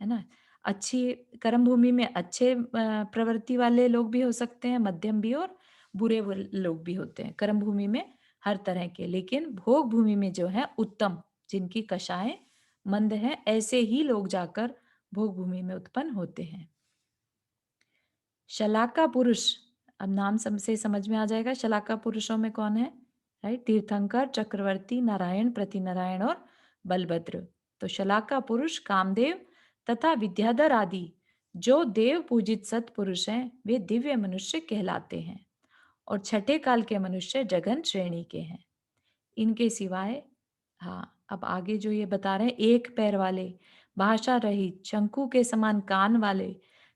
है ना। अच्छी कर्म भूमि में अच्छे प्रवृत्ति वाले लोग भी हो सकते हैं, मध्यम भी, और बुरे लोग भी होते हैं कर्म भूमि में हर तरह के। लेकिन भोग भूमि में जो है उत्तम, जिनकी कषाएं मंद है, ऐसे ही लोग जाकर भोग भूमि में उत्पन्न होते हैं। शलाका पुरुष अब नाम से समझ में आ जाएगा शलाका पुरुषों में कौन है, राइट? तीर्थंकर, चक्रवर्ती, नारायण, प्रतिनारायण और बलभद्र। तो शलाका पुरुष कामदेव तथा विद्याधर आदि जो देव पूजित सत्पुरुष हैं वे दिव्य मनुष्य कहलाते हैं और छठे काल के मनुष्य जघन श्रेणी के हैं। इनके सिवाय, हाँ, अब आगे जो ये बता रहे हैं, एक पैर वाले, भाषा रहित, शंकु के समान कान वाले,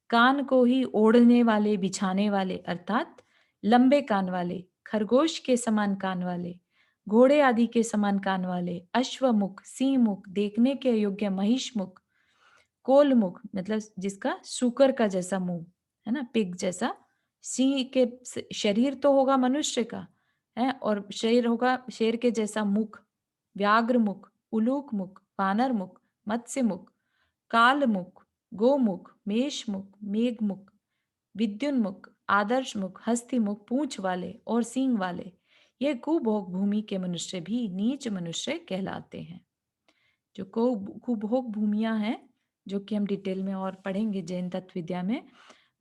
कान को ही ओढ़ने वाले, बिछाने वाले अर्थात लंबे कान वाले, खरगोश के समान कान वाले, घोड़े आदि के समान कान वाले, अश्वमुख, सिंह मुख, देखने के योग्य महिष मुख, कोल मुख मतलब जिसका सूकर का जैसा मुंह है ना, पिग जैसा, सिंह के शरीर तो होगा मनुष्य का है और शरीर होगा शेर के जैसा मुख, व्याघ्र मुख, उलूक मुख, वानर मुख, मत्स्य मुख, काल मुख, गोमुख, मेष मुख, मेघ मुख, विद्युन्मुख, आदर्श मुख, हस्ती मुख, पूंछ वाले और सींग वाले, ये कुभोग भूमि के मनुष्य भी नीच मनुष्य कहलाते हैं। जो कुभोग भूमियां हैं, जो कि हम डिटेल में और पढ़ेंगे जैन तत्व विद्या में,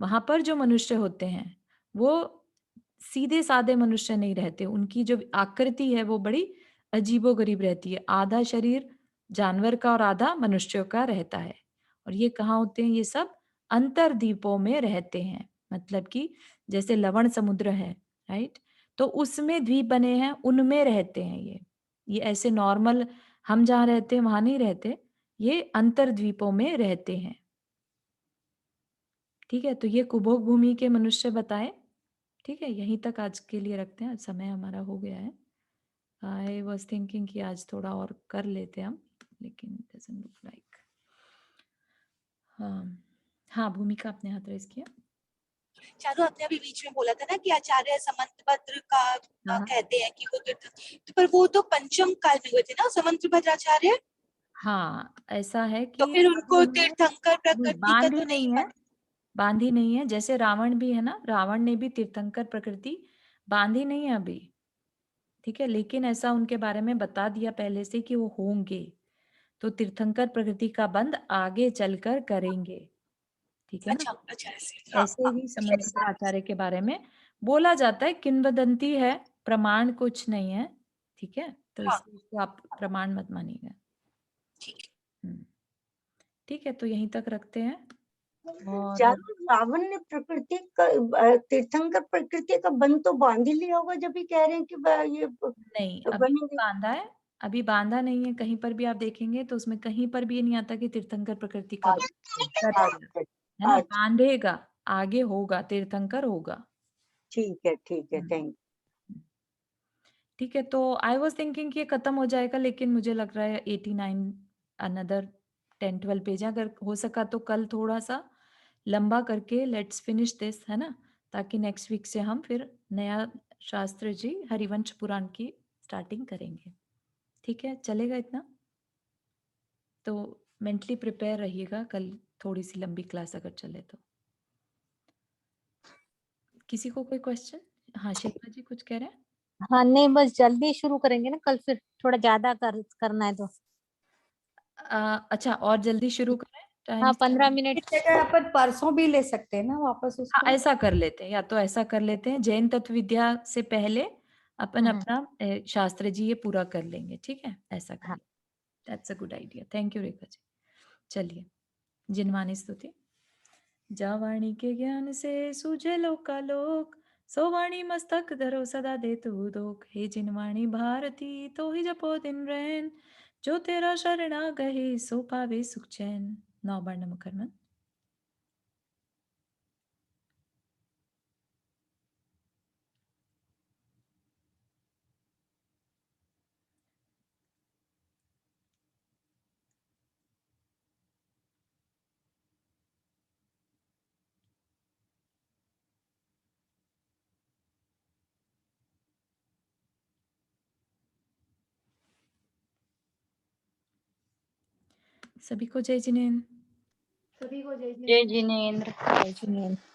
वहां पर जो मनुष्य होते हैं वो सीधे साधे मनुष्य नहीं रहते, उनकी जो आकृति है वो बड़ी अजीबोगरीब रहती है, आधा शरीर जानवर का और आधा मनुष्यों का रहता है। और ये कहाँ होते हैं? ये सब अंतरद्वीपों में रहते हैं, मतलब कि जैसे लवण समुद्र है, राइट, तो उसमें द्वीप बने हैं, उनमें रहते हैं ये ऐसे नॉर्मल हम जहाँ रहते हैं वहां नहीं रहते, ये अंतरद्वीपों में रहते हैं। ठीक है, तो ये कुभोग भूमि के मनुष्य बताए। ठीक है, यहीं तक आज के लिए रखते हैं, समय हमारा हो गया है। आई वॉज थिंकिंग कि आज थोड़ा और कर लेते हम, लेकिन डजंट लुक लाइक। हाँ, भूमिका आपने हाथ रेज किया। चारू, आपने अभी बीच में बोला था ना कि आचार्य समंतभद्र का हाँ। कहते हैं कि वो तो पर वो तो पंचम काल में हुए थे ना समंतभद्र आचार्य। हाँ, ऐसा है तो कि फिर उनको तीर्थंकर प्रकृति का बांध तो ही नहीं है, बांधी नहीं है, जैसे रावण भी है ना, रावण ने भी तीर्थंकर प्रकृति बांधी नहीं है अभी। ठीक है, लेकिन ऐसा उनके बारे में बता दिया पहले से कि वो होंगे, तो तीर्थंकर प्रकृति का बंध आगे चलकर करेंगे। ठीक है ना? अच्छा ऐसे। हाँ, ऐसे हाँ, ही समंतभद्र आचार्य के बारे में बोला जाता है, किंवदंती है, प्रमाण कुछ नहीं है। ठीक है, तो हाँ, इसलिए इसको आप प्रमाण मत मानिएगा। ठीक ठीक है, तो यहीं तक रखते हैं। और चारू, रावण ने प्रकृति का तीर्थंकर प्रकृति का बंध तो बांध ही लिया होगा, जब भी कह रहे हैं कि ये नहीं, अभी बनेंगे। बांधा है, अभी बांधा नहीं है, कहीं पर भी आप देखेंगे तो उसमें कहीं पर भी ये नहीं आता कि तीर्थंकर प्रकृति का बंध कर लिया, अच्छा, है ना, अच्छा, बांधेगा, आगे होगा, तीर्थंकर होगा। ठीक है, थैंक। ठीक है, तो आई वॉज थिंकिंग कि ये खत्म हो जाएगा, लेकिन मुझे लग रहा है 89 अनदर 10-12 पेज है। अगर हो सका तो कल थोड़ा सा लंबा करके लेट्स फिनिश दिस, है ना, ताकि नेक्स्ट वीक से हम फिर नया शास्त्र जी हरिवंश पुराण की स्टार्टिंग करेंगे। ठीक है, चलेगा इतना? तो मेंटली प्रिपेयर रहिएगा, कल थोड़ी सी लंबी क्लास अगर चले तो। किसी को कोई क्वेश्चन? हाँ, शिल्पा जी कुछ कह रहे हैं? हाँ नहीं, बस जल्दी शुरू करेंगे ना कल, फिर थोड़ा ज्यादा करना है तो। अच्छा, और जल्दी शुरू करें टाइम? हाँ 15 मिनट। इस जगह अपन परसों भी ले सकते हैं ना वापस हाँ, उसको। ऐसा कर लेते हैं, या तो ऐसा कर लेते हैं, जैन तत्व विद्या से पहले अपन अपना शास्त्र जी ये पूरा कर लेंगे। ठीक है, ऐसा कर हाँ। लेंगे। That's a good idea. Thank you Rekha ji. चलिए, जिनवानी स्तुति। जा वाणी के ज्ञान से सूझे लोकालोक, सो वाणी मस्तक धरो सदा दे तू दोख। हे जिनवाणी भारती तो ही जपो दिन रैन, जो तेरा शरणा गहे सो पावे सुख चैन। नौबार मुखरमन। सभी को जय जिनेन्द्र। सभी को जय जय जिनेन्द्र। जय जिनेन्द्र।